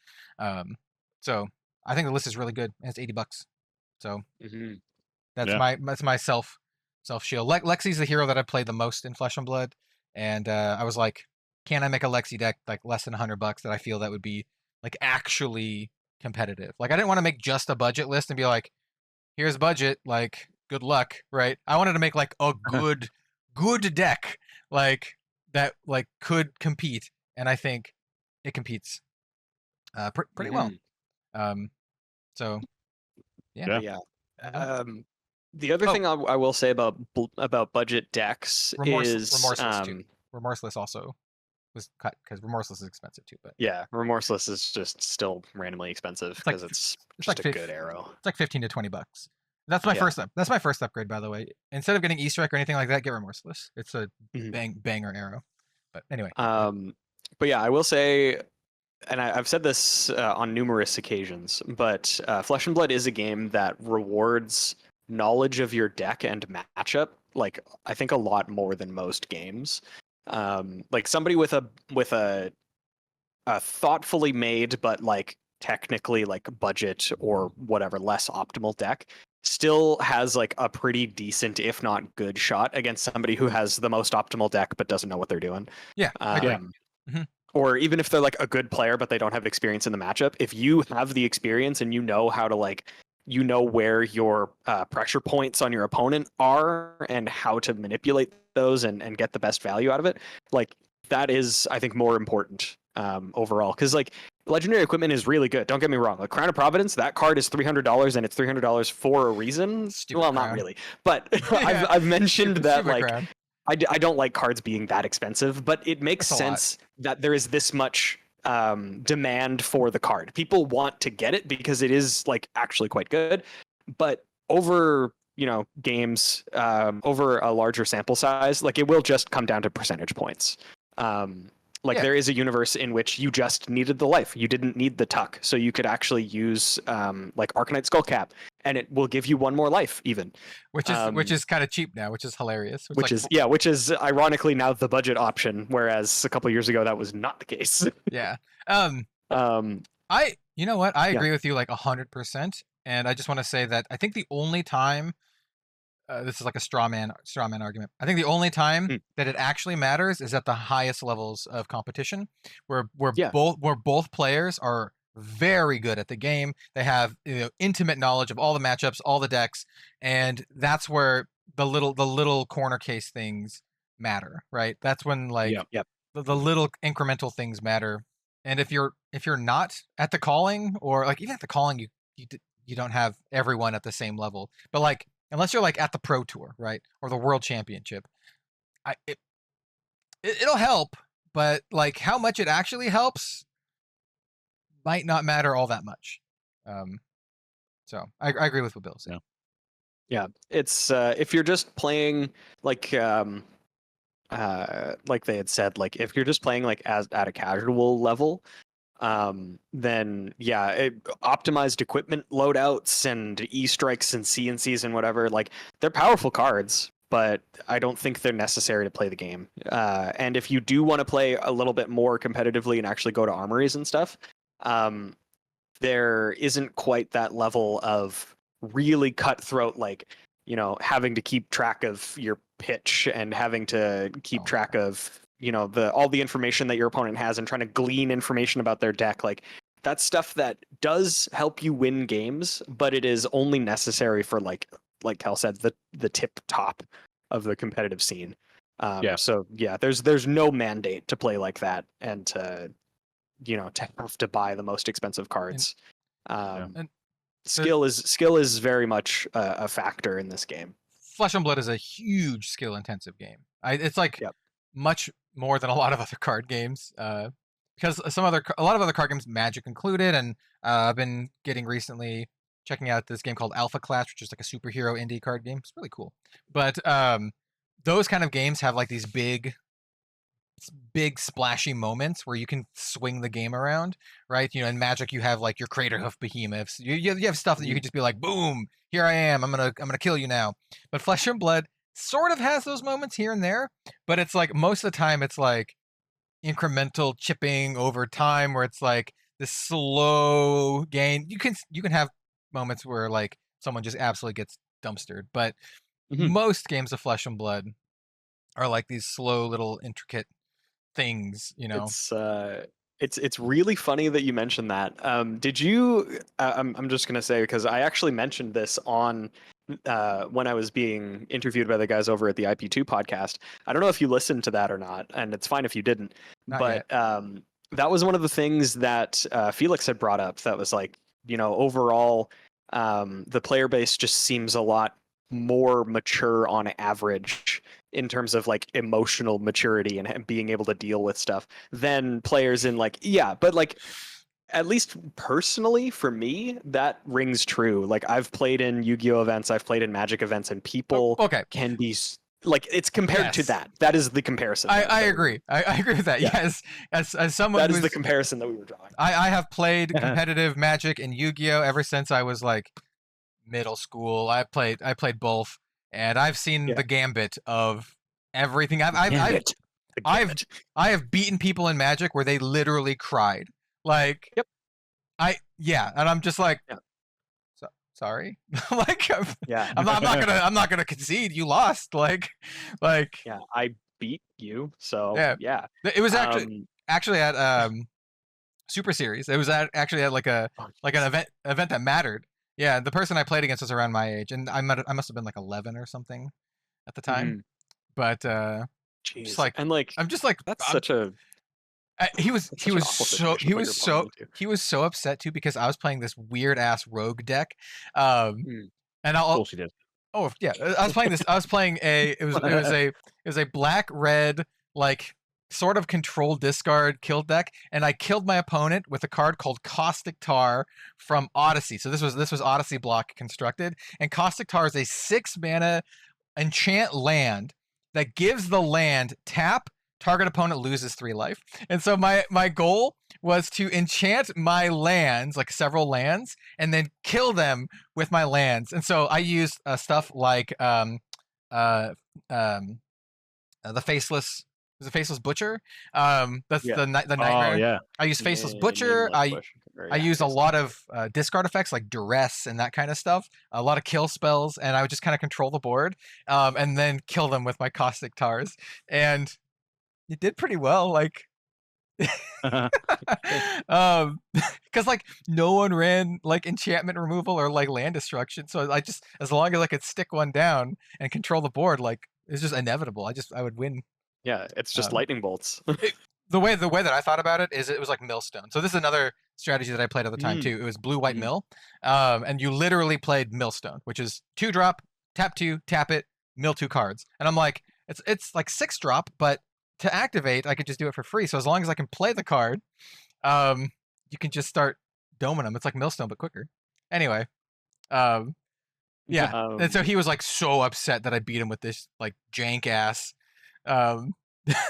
So I think the list is really good, and it's $80. So that's my self shield. Lexi's the hero that I played the most in Flesh and Blood, and I was like, can I make a Lexi deck like less than $100 that I feel that would be like actually competitive? Like I didn't want to make just a budget list and be like, here's budget, like good luck, right? I wanted to make like a good deck like that like could compete, and I think it competes pretty well. So yeah. The other thing I will say about budget decks is Remorseless too. Remorseless also was cut because Remorseless is expensive too. But yeah, Remorseless is just still randomly expensive because it's just like a good arrow. It's like $15 to $20. That's my first up. That's my first upgrade, by the way. Instead of getting E-strike or anything like that, get Remorseless. It's a banger arrow. But anyway. But yeah, I will say, and I've said this on numerous occasions, but Flesh and Blood is a game that rewards knowledge of your deck and matchup, like I think a lot more than most games. Like somebody with a thoughtfully made but like technically like budget or whatever less optimal deck still has like a pretty decent, if not good, shot against somebody who has the most optimal deck but doesn't know what they're doing. Yeah, I agree. Or even if they're like a good player but they don't have experience in the matchup, if you have the experience and you know how to like, you know where your pressure points on your opponent are and how to manipulate those and get the best value out of it, like that is, I think, more important overall. Because like legendary equipment is really good. Don't get me wrong. Like Crown of Providence, that card is $300 and it's $300 for a reason. Stupid well, crown. Not really, but I've mentioned that Stupid like crown. I don't like cards being that expensive, but it makes sense that there is this much demand for the card. People want to get it because it is like actually quite good, but over games, over a larger sample size, like it will just come down to percentage points. There is a universe in which you just needed the life, you didn't need the tuck, so you could actually use like Arcanite Skullcap and it will give you one more life even, which is kind of cheap now, which is hilarious. Which is ironically now the budget option, whereas a couple years ago that was not the case. Yeah. You know what? I agree with you like 100%. And I just want to say that I think the only time this is like a straw man argument. I think the only time that it actually matters is at the highest levels of competition, where both players are very good at the game. They have intimate knowledge of all the matchups, all the decks, and that's where the little corner case things matter, right? That's when like the little incremental things matter. And if you're not at the calling, or like even at the calling, you don't have everyone at the same level, but like unless you're like at the Pro Tour, right, or the World Championship, it'll help, but like how much it actually helps might not matter all that much. So I agree with what Bill said. Yeah, it's if you're just playing like they had said, like if you're just playing like as at a casual level, then optimized equipment loadouts and E-strikes and CNCs and whatever, like they're powerful cards, but I don't think they're necessary to play the game. And if you do want to play a little bit more competitively and actually go to armories and stuff, there isn't quite that level of really cutthroat, like having to keep track of your pitch and having to keep track of all the information that your opponent has and trying to glean information about their deck. Like that's stuff that does help you win games, but it is only necessary for like Cal said, the tip top of the competitive scene. So there's no mandate to play like that and to have to buy the most expensive cards. Skill is very much a factor in this game. Flesh and Blood is a huge skill intensive game. It's like much more than a lot of other card games, because a lot of other card games, Magic included, and I've been checking out this game called Alpha Clash, which is like a superhero indie card game. It's really cool. But those kind of games have like these big big splashy moments where you can swing the game around, right? In Magic you have like your Crater Hoof behemoths. You have stuff that you can just be like, boom, here I am. I'm gonna kill you now. But Flesh and Blood sort of has those moments here and there, but it's like most of the time it's like incremental chipping over time where it's like this slow gain. You can have moments where like someone just absolutely gets dumpstered, but most games of Flesh and Blood are like these slow little intricate things, It's really funny that you mentioned that. Did you? I'm just gonna say because I actually mentioned this on when I was being interviewed by the guys over at the IP2 podcast. I don't know if you listened to that or not, and it's fine if you didn't. Not but that was one of the things that Felix had brought up. That was like, overall, the player base just seems a lot more mature on average in terms of like emotional maturity and being able to deal with stuff than players in like, but like, at least personally for me, that rings true. Like I've played in Yu-Gi-Oh events, I've played in Magic events, and people can be like, it's compared to that. That is the comparison. I agree. I agree with that. Yeah. Yes, as someone that is the comparison that we were drawing. I have played competitive Magic and Yu-Gi-Oh ever since I was like middle school. I played both, and I've seen the gambit of everything. I have beaten people in Magic where they literally cried. Like, and I'm just like, sorry, like, I'm not gonna concede. You lost, like, I beat you, so It was actually at Super Series. It was actually at like an event that mattered. Yeah, the person I played against was around my age, and I must have been like 11 or something at the time. But just like, and like, I'm just like, that's such a. He was so upset too because I was playing this weird ass rogue deck, and of course he did. Oh yeah, I was playing it was a black red like sort of control discard kill deck, and I killed my opponent with a card called Caustic Tar from Odyssey. So this was Odyssey block constructed, and Caustic Tar is a 6-mana enchant land that gives the land tap. Target opponent loses 3 life. And so my goal was to enchant my lands, like several lands, and then kill them with my lands. And so I used stuff like the Faceless. Is it Faceless Butcher? That's the nightmare. Oh, yeah. I use Faceless Butcher. I use a lot of discard effects like Duress and that kind of stuff. A lot of kill spells, and I would just kind of control the board, and then kill them with my Caustic Tars. And it did pretty well, like, because like no one ran like enchantment removal or like land destruction, so I just, as long as I could stick one down and control the board, like it's just inevitable. I would win. Yeah, it's just lightning bolts. The way that I thought about it is it was like Millstone. So this is another strategy that I played at the time too. It was blue white mill, and you literally played Millstone, which is 2-drop, tap 2, tap it, mill 2 cards, and I'm like, it's like 6-drop, but to activate, I could just do it for free. So as long as I can play the card, you can just start doming them. It's like Millstone, but quicker. Anyway, and so he was like so upset that I beat him with this like jank ass,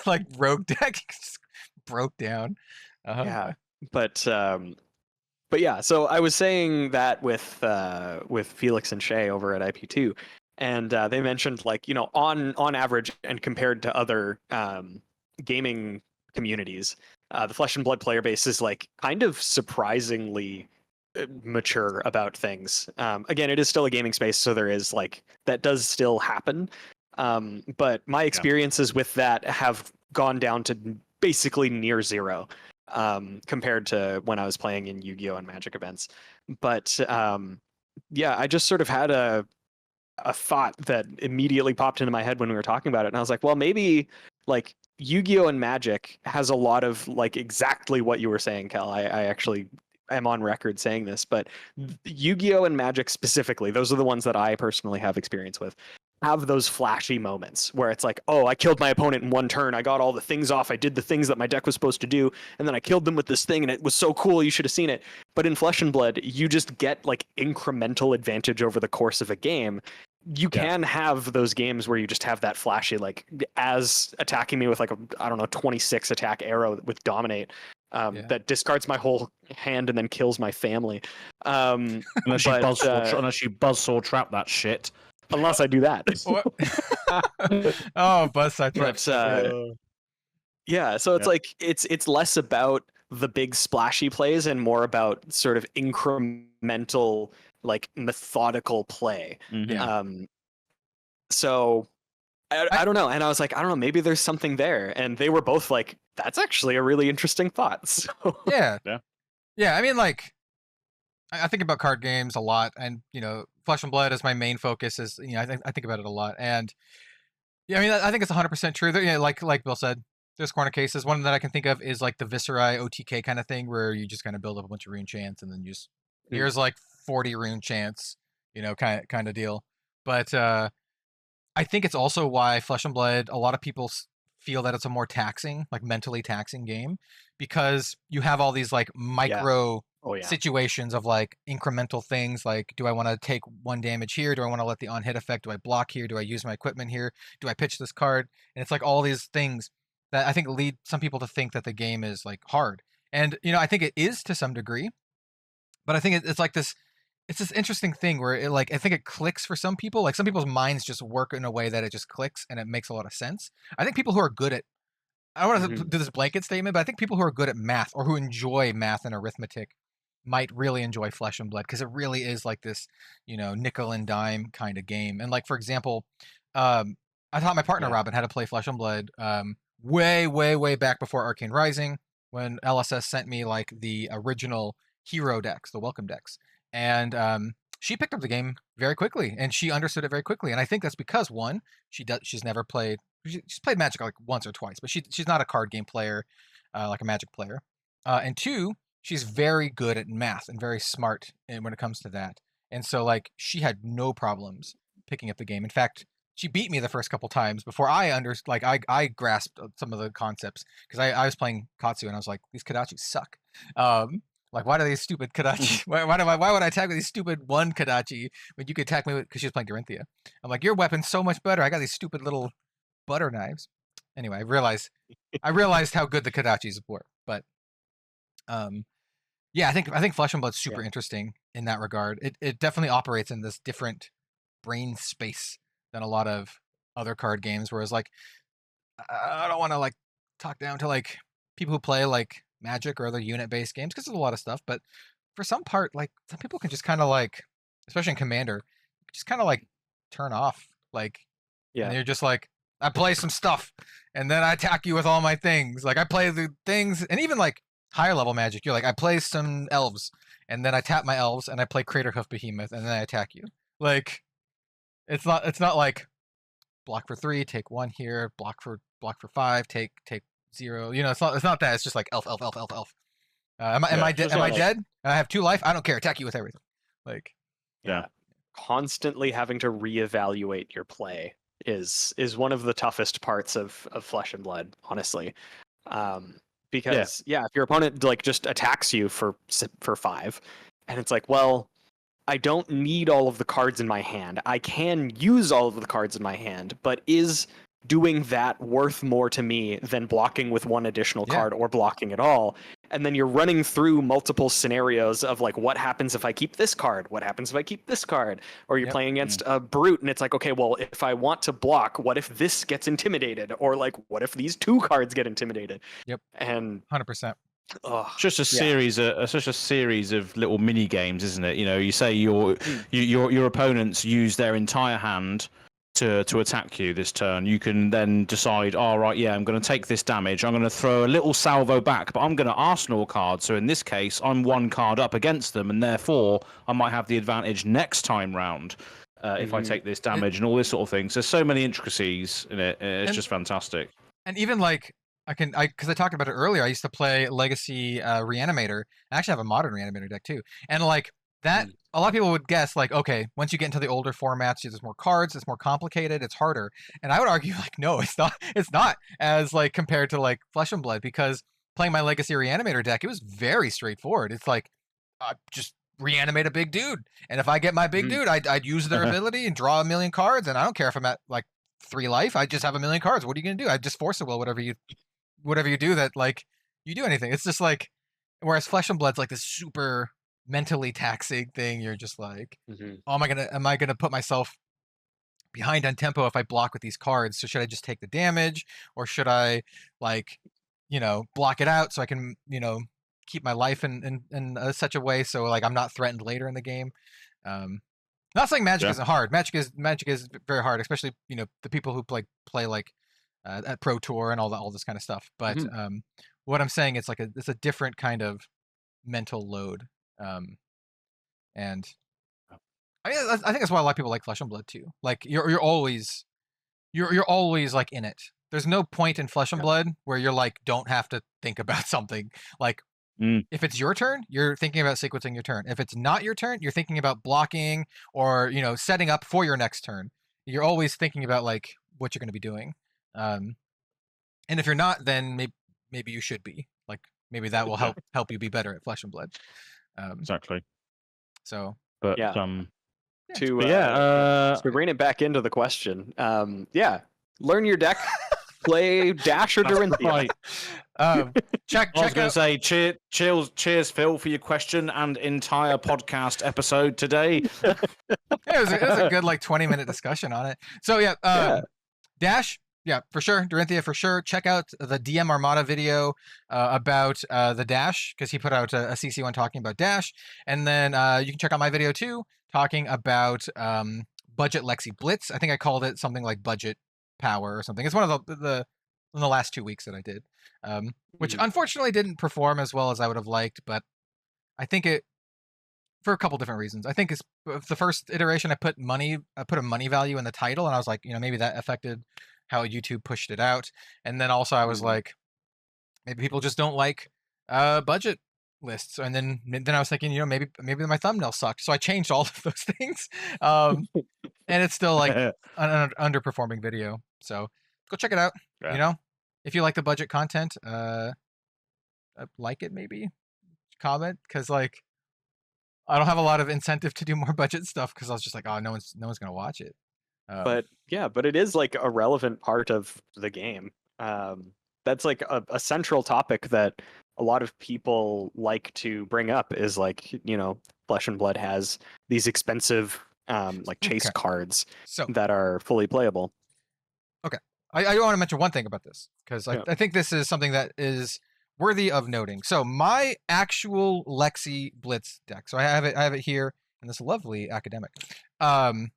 like rogue deck. He just broke down. But yeah. So I was saying that with Felix and Shay over at IP2. And they mentioned, like, on average and compared to other gaming communities, the Flesh and Blood player base is like kind of surprisingly mature about things. Again, it is still a gaming space, so there is like that does still happen. But my experiences with that have gone down to basically near zero compared to when I was playing in Yu-Gi-Oh! And Magic events. But I just sort of had a thought that immediately popped into my head when we were talking about it, and I was like, well, maybe like Yu-Gi-Oh! And Magic has a lot of like exactly what you were saying, Kel. I actually am on record saying this, but Yu-Gi-Oh! And Magic specifically, those are the ones that I personally have experience with, have those flashy moments where it's like, oh, I killed my opponent in one turn, I got all the things off, I did the things that my deck was supposed to do, and then I killed them with this thing, and it was so cool, you should have seen it. But in Flesh and Blood, you just get like incremental advantage over the course of a game, you can have those games where you just have that flashy, like as attacking me with like a, I don't know, 26 attack arrow with dominate. That discards my whole hand and then kills my family. Unless you buzzsaw trap that shit. Unless I do that. Oh, buzzsaw trap. Yeah, so it's like it's less about the big splashy plays and more about sort of incremental, like methodical play. So I don't know, and I was like, I don't know, maybe there's something there, and they were both like, that's actually a really interesting thought. So yeah. I mean, like, I think about card games a lot, and Flesh and Blood is my main focus. Is I think about it a lot, and I mean, I think it's 100% true. That like Bill said, there's corner cases. One that I can think of is like the Viscerai OTK kind of thing, where you just kind of build up a bunch of rune chants, and then you just here's like 40 rune chants, kind of deal. But I think it's also why Flesh and Blood, a lot of people feel that it's a more taxing, like mentally taxing game, because you have all these like micro situations of like incremental things. Like, do I want to take 1 damage here? Do I want to let the on-hit effect? Do I block here? Do I use my equipment here? Do I pitch this card? And it's like all these things that I think lead some people to think that the game is like hard. And, I think it is to some degree, but I think it's like this, it's this interesting thing where it I think it clicks for some people. Like some people's minds just work in a way that it just clicks and it makes a lot of sense. I think people who are good at, I don't want to do this blanket statement, but I think people who are good at math or who enjoy math and arithmetic might really enjoy Flesh and Blood, because it really is like this, nickel and dime kind of game. And like, for example, I taught my partner Robin how to play Flesh and Blood way back before Arcane Rising, when LSS sent me like the original hero decks, the welcome decks. And she picked up the game very quickly, and she understood it very quickly. And I think that's because, one, she's never played, she's played Magic like once or twice, but she's not a card game player like a Magic player. And two, she's very good at math and very smart when it comes to that. And so like she had no problems picking up the game. In fact, she beat me the first couple times before I I grasped some of the concepts, because I was playing Katsu and I was like, these Kodachis suck. Like, why do these stupid Kodachi? Why would I attack with these stupid 1 Kodachi when you could attack me with, because she was playing Dorinthia. I'm like, your weapon's so much better. I got these stupid little butter knives. Anyway, I realized how good the Kodachis were. But I think Flesh and Blood's super interesting in that regard. It definitely operates in this different brain space than a lot of other card games. Whereas like, I don't want to like talk down to like people who play like Magic or other unit-based games, because there's a lot of stuff, but for some part, like some people can just kind of like, especially in Commander, just kind of like turn off, like, and you're just like, I play some stuff and then I attack you with all my things. Like I play the things, and even like higher level Magic, you're like, I play some elves and then I tap my elves and I play Craterhoof Behemoth and then I attack you. Like it's not like block for 3, take 1 here, block for 5, take 0. It's not that. It's just like elf. Am I dead? Am I dead? And I have 2 life. I don't care. Attack you with everything. Like, constantly having to reevaluate your play is one of the toughest parts of Flesh and Blood, honestly. Because if your opponent like just attacks you for 5, and it's like, well, I don't need all of the cards in my hand. I can use all of the cards in my hand, but is doing that worth more to me than blocking with 1 additional card or blocking at all? And then you're running through multiple scenarios of like, what happens if I keep this card? What happens if I keep this card? Or you're playing against a brute and it's like, okay, well, if I want to block, what if this gets intimidated? Or like, what if these 2 cards get intimidated? And 100%. It's just a series of little mini games, isn't it? You say your opponents use their entire hand to attack you this turn. You can then decide, I'm going to take this damage. I'm going to throw a little salvo back, but I'm going to Arsenal card. So in this case, I'm 1 card up against them, and therefore I might have the advantage next time round if I take this damage and all this sort of thing. So there's so many intricacies in it. It's just fantastic. And even like, because I talked about it earlier, I used to play Legacy Reanimator. I actually have a modern Reanimator deck too. And like that, a lot of people would guess like, okay, once you get into the older formats, there's more cards, it's more complicated, it's harder. And I would argue like, no, it's not as like compared to like Flesh and Blood, because playing my Legacy Reanimator deck, it was very straightforward. It's like, just reanimate a big dude. And if I get my big dude, I'd use their ability and draw 1 million cards. And I don't care if I'm at like 3 life. I just have 1 million cards. What are you gonna do? I just force a will whatever you do that like you do anything. It's just like whereas Flesh and Blood's like this super mentally taxing thing. You're just like, oh, am I gonna put myself behind on tempo if I block with these cards? So should I just take the damage, or should I like, block it out so I can, keep my life in such a way so like I'm not threatened later in the game. Not saying Magic isn't hard. Magic is very hard, especially the people who play like at Pro Tour and all this kind of stuff. But what I'm saying, it's a different kind of mental load, and I mean I think that's why a lot of people like Flesh and Blood too. Like you're always like in it. There's no point in Flesh and Blood where you're like don't have to think about something. Like if it's your turn, you're thinking about sequencing your turn. If it's not your turn, you're thinking about blocking or setting up for your next turn. You're always thinking about like what you're going to be doing. And if you're not, then maybe you should be. Like maybe that will help you be better at Flesh and Blood. Exactly. So, but to bring it back into the question, learn your deck. Play Dash or Dorinthia. Check I was going out. to say, cheers, Phil, for your question and entire podcast episode today. It was a good 20-minute discussion on it. So Dash, for sure. Dorinthia, for sure. Check out the DM Armada video about the Dash, because he put out a CC one talking about Dash. And then you can check out my video too, talking about Budget Lexi Blitz. I think I called it something like Budget Power or something. It's one of the in the last 2 weeks that I did, which unfortunately didn't perform as well as I would have liked, but I think it, for a couple different reasons. I think it's the first iteration I put a money value in the title, and I was like, maybe that affected how YouTube pushed it out. And then also I was like, maybe people just don't like budget lists. And then I was thinking, maybe my thumbnail sucked, so I changed all of those things. And it's still like an underperforming video. So go check it out. If you like the budget content, like it, maybe comment, because like I don't have a lot of incentive to do more budget stuff, because I was just like, oh, no one's gonna watch it. But it is like a relevant part of the game. That's like a central topic that a lot of people like to bring up, is like, Flesh and Blood has these expensive chase cards that are fully playable. Okay. I want to mention one thing about this, because I think this is something that is worthy of noting. So my actual Lexi Blitz deck, so I have it here in this lovely academic. My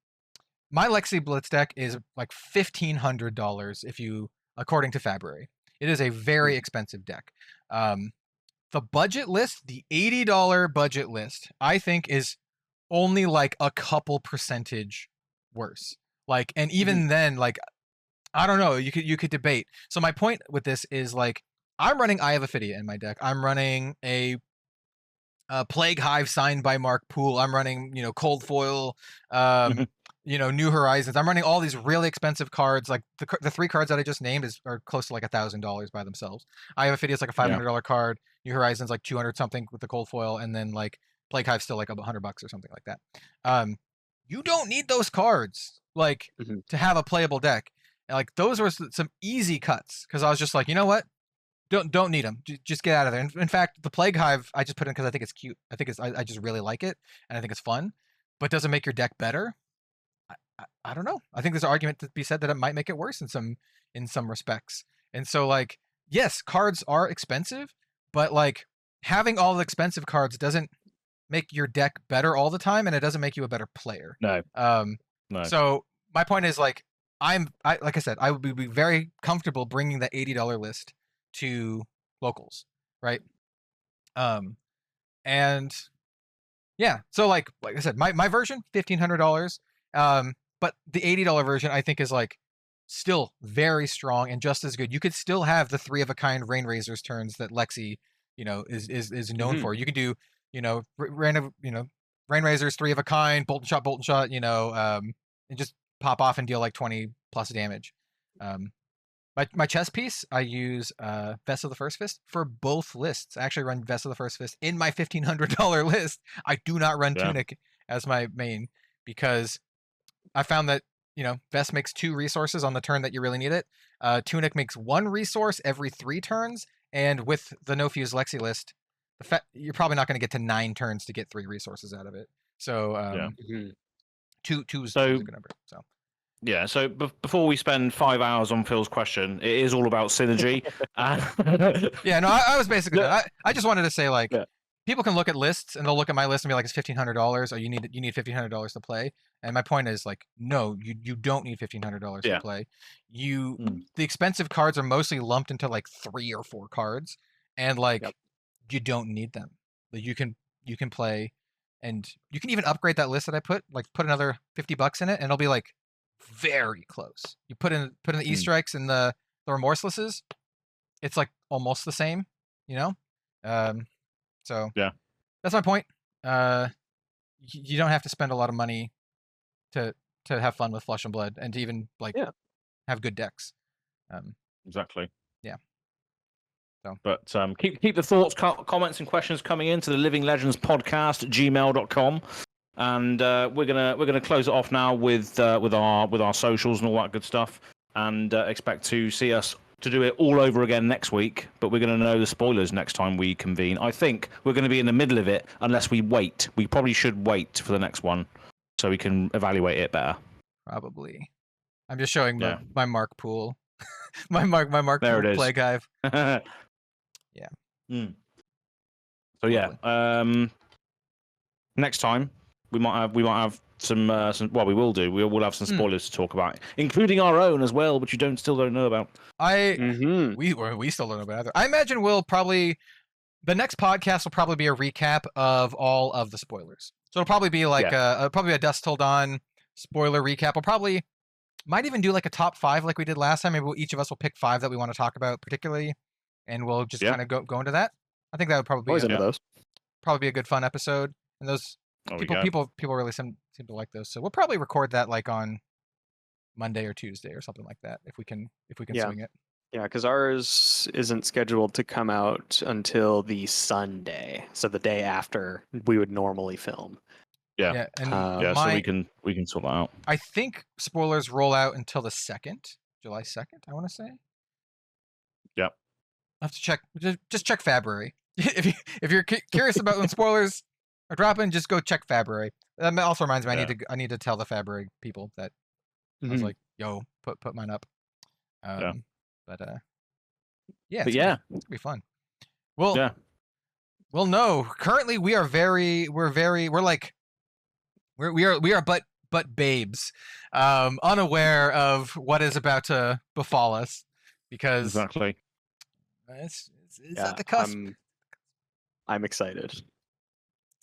Lexi Blitz deck is like $1,500 according to February. It is a very expensive deck. The budget list, the $80 budget list, I think is only like a couple percentage worse. Like, and even then, like, I don't know, you could debate. So my point with this is like, I'm running Eye of Ophidia in my deck. I'm running a Plague Hive signed by Mark Poole. I'm running, Cold Foil, New Horizons. I'm running all these really expensive cards. Like the 3 cards that I just named are close to like $1,000 by themselves. Eye of Ophidia is like a $500 card. New Horizons like 200 something with the Cold Foil, and then like Plague Hive's still like $100 or something like that. You don't need those cards like to have a playable deck. And, like those were some easy cuts, because I was just like, you know what? Don't need them. Just get out of there. In fact, the Plague Hive I just put in because I think it's cute. I just really like it, and I think it's fun. But does it make your deck better? I don't know. I think there's an argument to be said that it might make it worse in some respects. And so like, yes, cards are expensive, but like having all the expensive cards doesn't make your deck better all the time, and it doesn't make you a better player. No. No. So my point is like, like I said, I would be very comfortable bringing the $80 list to locals, right? And yeah, so like I said, my version $1,500, but the $80 version I think is like still very strong and just as good. You could still have the 3 of a kind Rain Razors turns that Lexi, is known for. You could do, Rain Razors 3 of a kind, bolt and shot, and just pop off and deal like 20 plus damage. My chess piece, I use Vest of the First Fist for both lists. I actually run Vest of the First Fist in my $1,500 list. I do not run Tunic as my main because I found that, Vest makes 2 resources on the turn that you really need it. Tunic makes 1 resource every 3 turns, and with the No Fuse Lexi list, you're probably not going to get to 9 turns to get 3 resources out of it. So, 2 is a good number. So. Yeah, so before we spend 5 hours on Phil's question, it is all about synergy. Yeah, no, I was basically I just wanted to say, like, people can look at lists and they'll look at my list and be like, it's $1,500, or you need $1,500 to play. And my point is, like, no, you don't need $1,500 to play. The expensive cards are mostly lumped into like 3 or 4 cards, and like you don't need them. Like, you can play, and you can even upgrade that list that I put another $50 in it, and it'll be like very close. You put in the E-strikes and the remorselesses, it's like almost the same, So that's my point. You don't have to spend a lot of money to have fun with Flesh and Blood, and to even have good decks. Exactly. Yeah. So. But keep the thoughts, comments, and questions coming in to the Living Legends podcast at gmail.com. And we're gonna close it off now with our socials and all that good stuff, and expect to see us to do it all over again next week. But we're gonna know the spoilers next time we convene. I think we're gonna be in the middle of it unless we wait. We probably should wait for the next one so we can evaluate it better. Probably. I'm just showing my mark pool, my mark there pool play guide. Yeah. So yeah. Next time. We might have some well, we will do. We will have some spoilers to talk about, including our own as well, which you still don't know about. We still don't know about either. I imagine the next podcast will probably be a recap of all of the spoilers. So it'll probably be like probably a Dusk Till Dawn spoiler recap. We'll might even do like a top 5 like we did last time. Maybe each of us will pick 5 that we want to talk about particularly, and we'll just kind of go into that. I think that would probably be a good fun episode. And those. People really seem to like those, so we'll probably record that like on Monday or Tuesday or something like that if we can swing it. Yeah, because ours isn't scheduled to come out until the Sunday, so the day after we would normally film. Yeah, so we can sort that out. I think spoilers roll out until the July 2nd. I want to say. Yep. I have to check. Just check February. if you're curious about when spoilers are dropping, just go check February. That also reminds me, I need to tell the February people that I was like, yo, put mine up. But it's gonna be fun. Well, no. Currently, we are but babes, unaware of what is about to befall us, because exactly. It's at the cusp. I'm excited.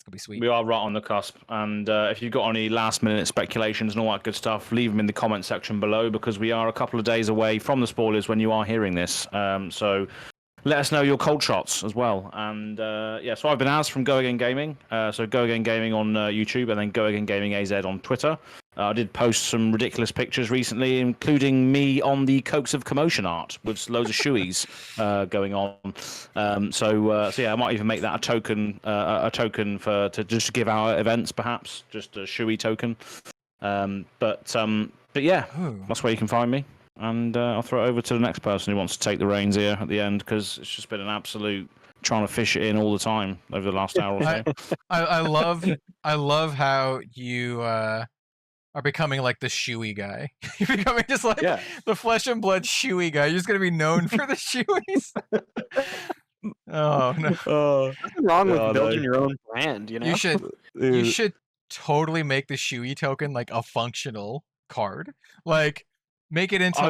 Be sweet. We are right on the cusp, and if you've got any last-minute speculations and all that good stuff, leave them in the comment section below, because we are a couple of days away from the spoilers when you are hearing this. So let us know your cold shots as well. And so I've been Az from Go Again Gaming. So Go Again Gaming on YouTube, and then Go Again Gaming AZ on Twitter. I did post some ridiculous pictures recently, including me on the Cokes of Commotion art with loads of shoeies going on. So I might even make that a token to just give out at events, perhaps just a shoey token. But yeah, that's where you can find me. And I'll throw it over to the next person who wants to take the reins here at the end, because it's just been an absolute trying to fish it in all the time over the last hour or so. I love how you are becoming like the shoey guy. You're becoming just like the Flesh and Blood shoey guy. You're just gonna be known for the shoeys. Oh no! Nothing wrong with building your own brand. You should totally make the shoey token like a functional card. Like, make it into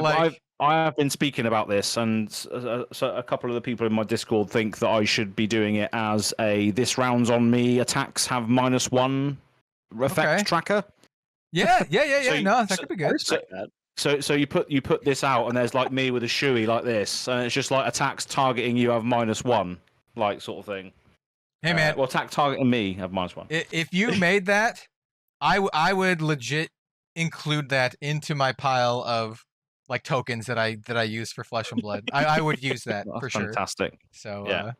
I have been speaking about this, and so a couple of the people in my Discord think that I should be doing it as this rounds on me attacks have -1 effect tracker. Yeah. No, that could be good. So you put this out, and there's like me with a shoey like this, and it's just like attacks targeting you have -1, like sort of thing. Hey man, attack targeting me have -1. If you made that, I would legit include that into my pile of like tokens that I use for Flesh and Blood. I would use that for sure. Fantastic. So Yeah.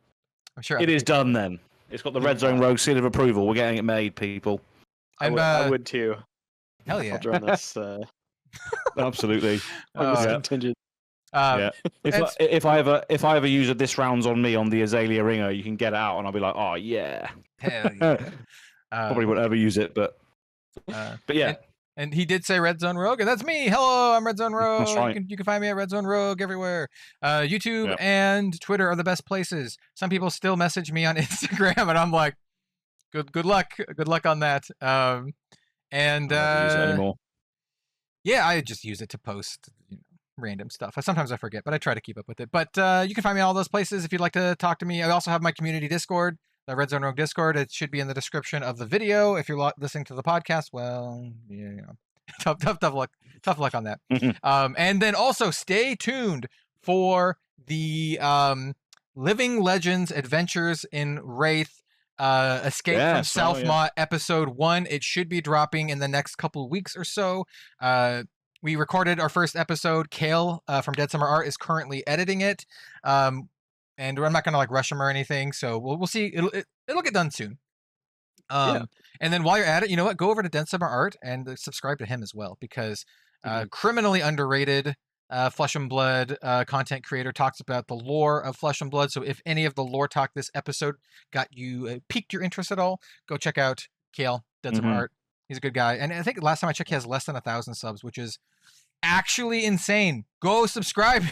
I'm sure It is done then. It's got the Red Zone Rogue seal of approval. We're getting it made, people. I would too. Hell yeah. I'll join this. Absolutely. Contingent. Yeah. If I ever use a this rounds on me on the Azalea ringer, you can get it out, and I'll be like, oh yeah. Hell yeah. Probably won't ever use it, but yeah. And he did say Red Zone Rogue, and that's me. Hello, I'm Red Zone Rogue. That's right. You can find me at Red Zone Rogue everywhere. YouTube and Twitter are the best places. Some people still message me on Instagram, and I'm like, good luck on that. And I don't use it anymore. yeah, I just use it to post random stuff. Sometimes I forget, but I try to keep up with it. But you can find me in all those places if you'd like to talk to me. I also have my community Discord, the Red Zone Rogue Discord. It should be in the description of the video. If you're listening to the podcast, well, tough luck on that. And then also stay tuned for the Living Legends Adventures in Wraith Escape from Southmaw episode 1. It should be dropping in the next couple of weeks or so. We recorded our first episode. Kale from Dead Summer Art is currently editing it. And I'm not gonna rush him or anything, so we'll see. It'll get done soon. And then while you're at it, you know what? Go over to Dead Summer Art and subscribe to him as well, because criminally underrated Flesh and Blood content creator, talks about the lore of Flesh and Blood. So if any of the lore talk this episode got you piqued your interest at all, go check out Kale, Dead Summer Art. He's a good guy, and I think last time I checked, he has less than 1,000 subs, which is actually insane. Go subscribe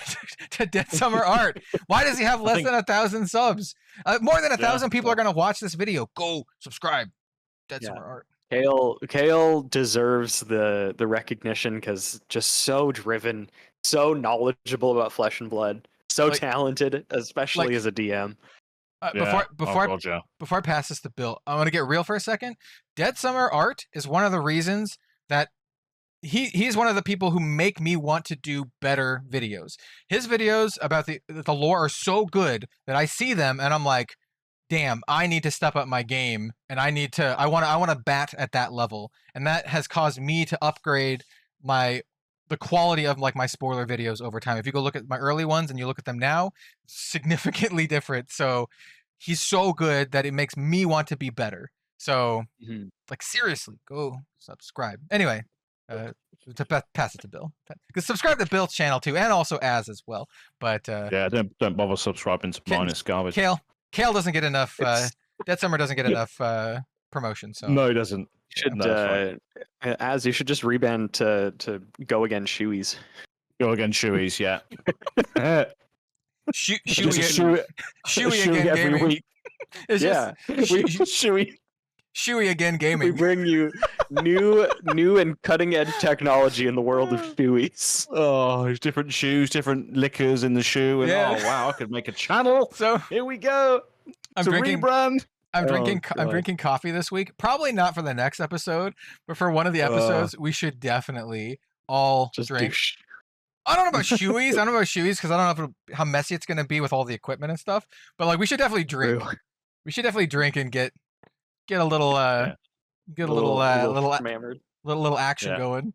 to Dead Summer Art. Why does he have less than 1,000 subs? More than 1,000 people are going to watch this video. Go subscribe. Dead Summer Art. Kale deserves the recognition, because just so driven, so knowledgeable about Flesh and Blood, so talented, especially as a DM. Before I pass this to Bill, I want to get real for a second. Dead Summer Art is one of the reasons that he's one of the people who make me want to do better videos. His videos about the lore are so good that I see them and I'm like, damn, I need to step up my game, and I want to bat at that level, and that has caused me to upgrade the quality of my spoiler videos over time. If you go look at my early ones and you look at them now, significantly different. So he's so good that it makes me want to be better. So seriously, go subscribe. Anyway, to pass it to Bill, because subscribe to Bill's channel too, and also as well. But don't bother subscribing to mine. It's garbage. Kale doesn't get enough. Dead Summer doesn't get enough promotion. So no, he doesn't. You should just rebrand to Go Again Shoeies. Go Again Shoeies, yeah. Shoey again every gaming. week. It's just Shoey again gaming. We bring you new and cutting edge technology in the world of shoeies. Oh, there's different shoes, different liquors in the shoe, and oh wow, I could make a channel. So here we go. I'm drinking rebrand. I'm drinking coffee this week. Probably not for the next episode, but for one of the episodes, we should definitely all just drink. I don't know about shoeies. I don't know about shoeies because I don't know how messy it's going to be with all the equipment and stuff. But we should definitely drink. We should definitely drink and get a little little action going.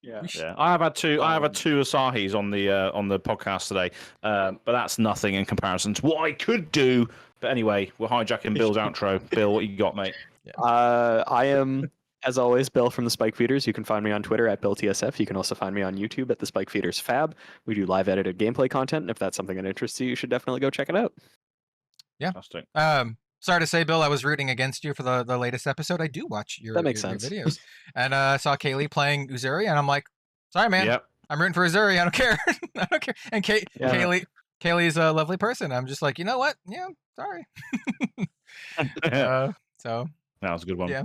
Yeah. I have had two Asahis on the podcast today, but that's nothing in comparison to what I could do. But anyway, we're hijacking Bill's outro. Bill, what you got, mate? I am, as always, Bill from the Spike Feeders. You can find me on Twitter at BillTSF. You can also find me on YouTube at the Spike Feeders FAB. We do live edited gameplay content, and if that's something that interests you, you should definitely go check it out. Yeah. Fantastic. Sorry to say, Bill, I was rooting against you for the latest episode. I do watch your videos. And I saw Kaylee playing Uzuri, and I'm like, sorry, man. Yep. I'm rooting for Uzuri. I don't care. I don't care. And Kaylee's a lovely person. I'm just like, you know what? Yeah, sorry. So that was a good one. Yeah.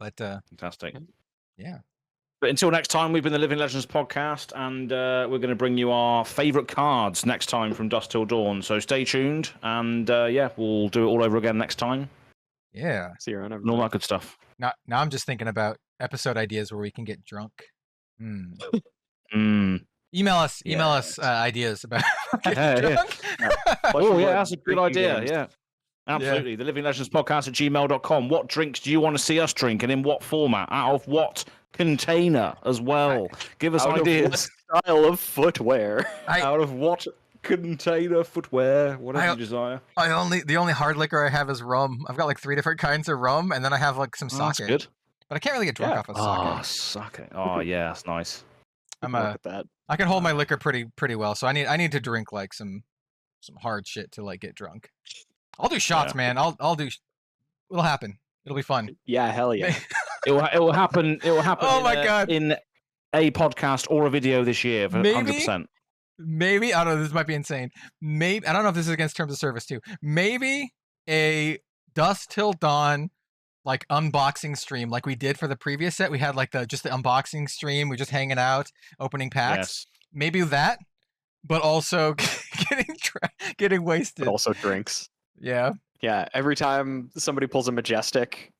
But fantastic. Yeah. But until next time, we've been the Living Legends podcast, and we're going to bring you our favourite cards next time from Dusk Till Dawn. So stay tuned, and we'll do it all over again next time. Yeah. See you around. And all that good stuff. Now I'm just thinking about episode ideas where we can get drunk. Email us ideas about getting drunk. That's a good idea. Games. Yeah. Absolutely. The Living Legends podcast at gmail.com. What drinks do you want to see us drink, and in what format? Out of what container as well? Give us ideas. style of footwear? Out of what container, footwear, whatever you desire. The only hard liquor I have is rum. I've got like 3 different kinds of rum, and then I have like some sake. That's good. But I can't really get drunk off of sake. Oh, sake. Oh, yeah, that's nice. I can hold my liquor pretty well, so I need to drink like some hard shit to like get drunk. I'll do shots, man. I'll do. It'll happen. It'll be fun. Yeah, hell yeah. It will happen. It will happen. Oh my God. In a podcast or a video this year, for 100%. Maybe I don't know. This might be insane. Maybe I don't know if this is against terms of service too. Maybe a Dusk Till Dawn like unboxing stream, like we did for the previous set. We had like just the unboxing stream. We're just hanging out, opening packs. Yes. Maybe that, but also getting wasted. But also drinks. Yeah. Yeah. Every time somebody pulls a Majestic.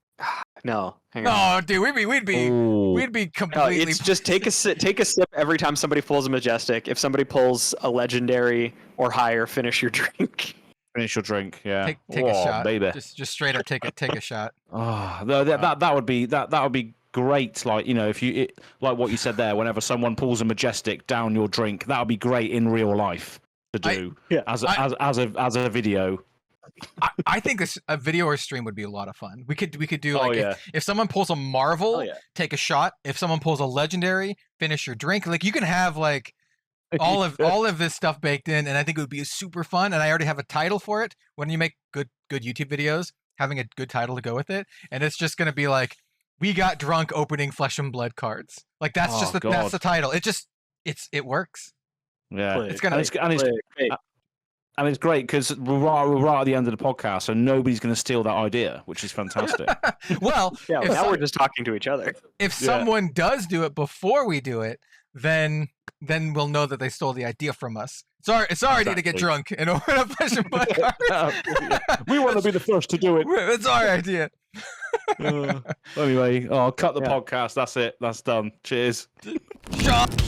No, hang on. Oh, dude, we'd be completely. No, it's just take a sip every time somebody pulls a Majestic. If somebody pulls a Legendary or higher, finish your drink. Finish your drink, yeah. Take a shot, baby. Just straight up take a shot. Oh, that would be great. Like, you know, if like what you said there, whenever someone pulls a Majestic down your drink, that would be great in real life to do as a video. I think a video or stream would be a lot of fun. We could do like if someone pulls a Marvel, take a shot. If someone pulls a Legendary, finish your drink. Like you can have like all of this stuff baked in, and I think it would be super fun. And I already have a title for it. When you make good YouTube videos, having a good title to go with it, and it's just gonna be like, we got drunk opening Flesh and Blood cards. Like that's that's the title. It works. Yeah, it's and it's great because we're right at the end of the podcast, so nobody's going to steal that idea, which is fantastic. Well, now we're just talking to each other. If someone does do it before we do it, then we'll know that they stole the idea from us. It's our idea to get drunk and open up Flesh and Blood cards. We want to be the first to do it. It's our idea. Anyway, I'll cut the podcast. That's it. That's done. Cheers. Shut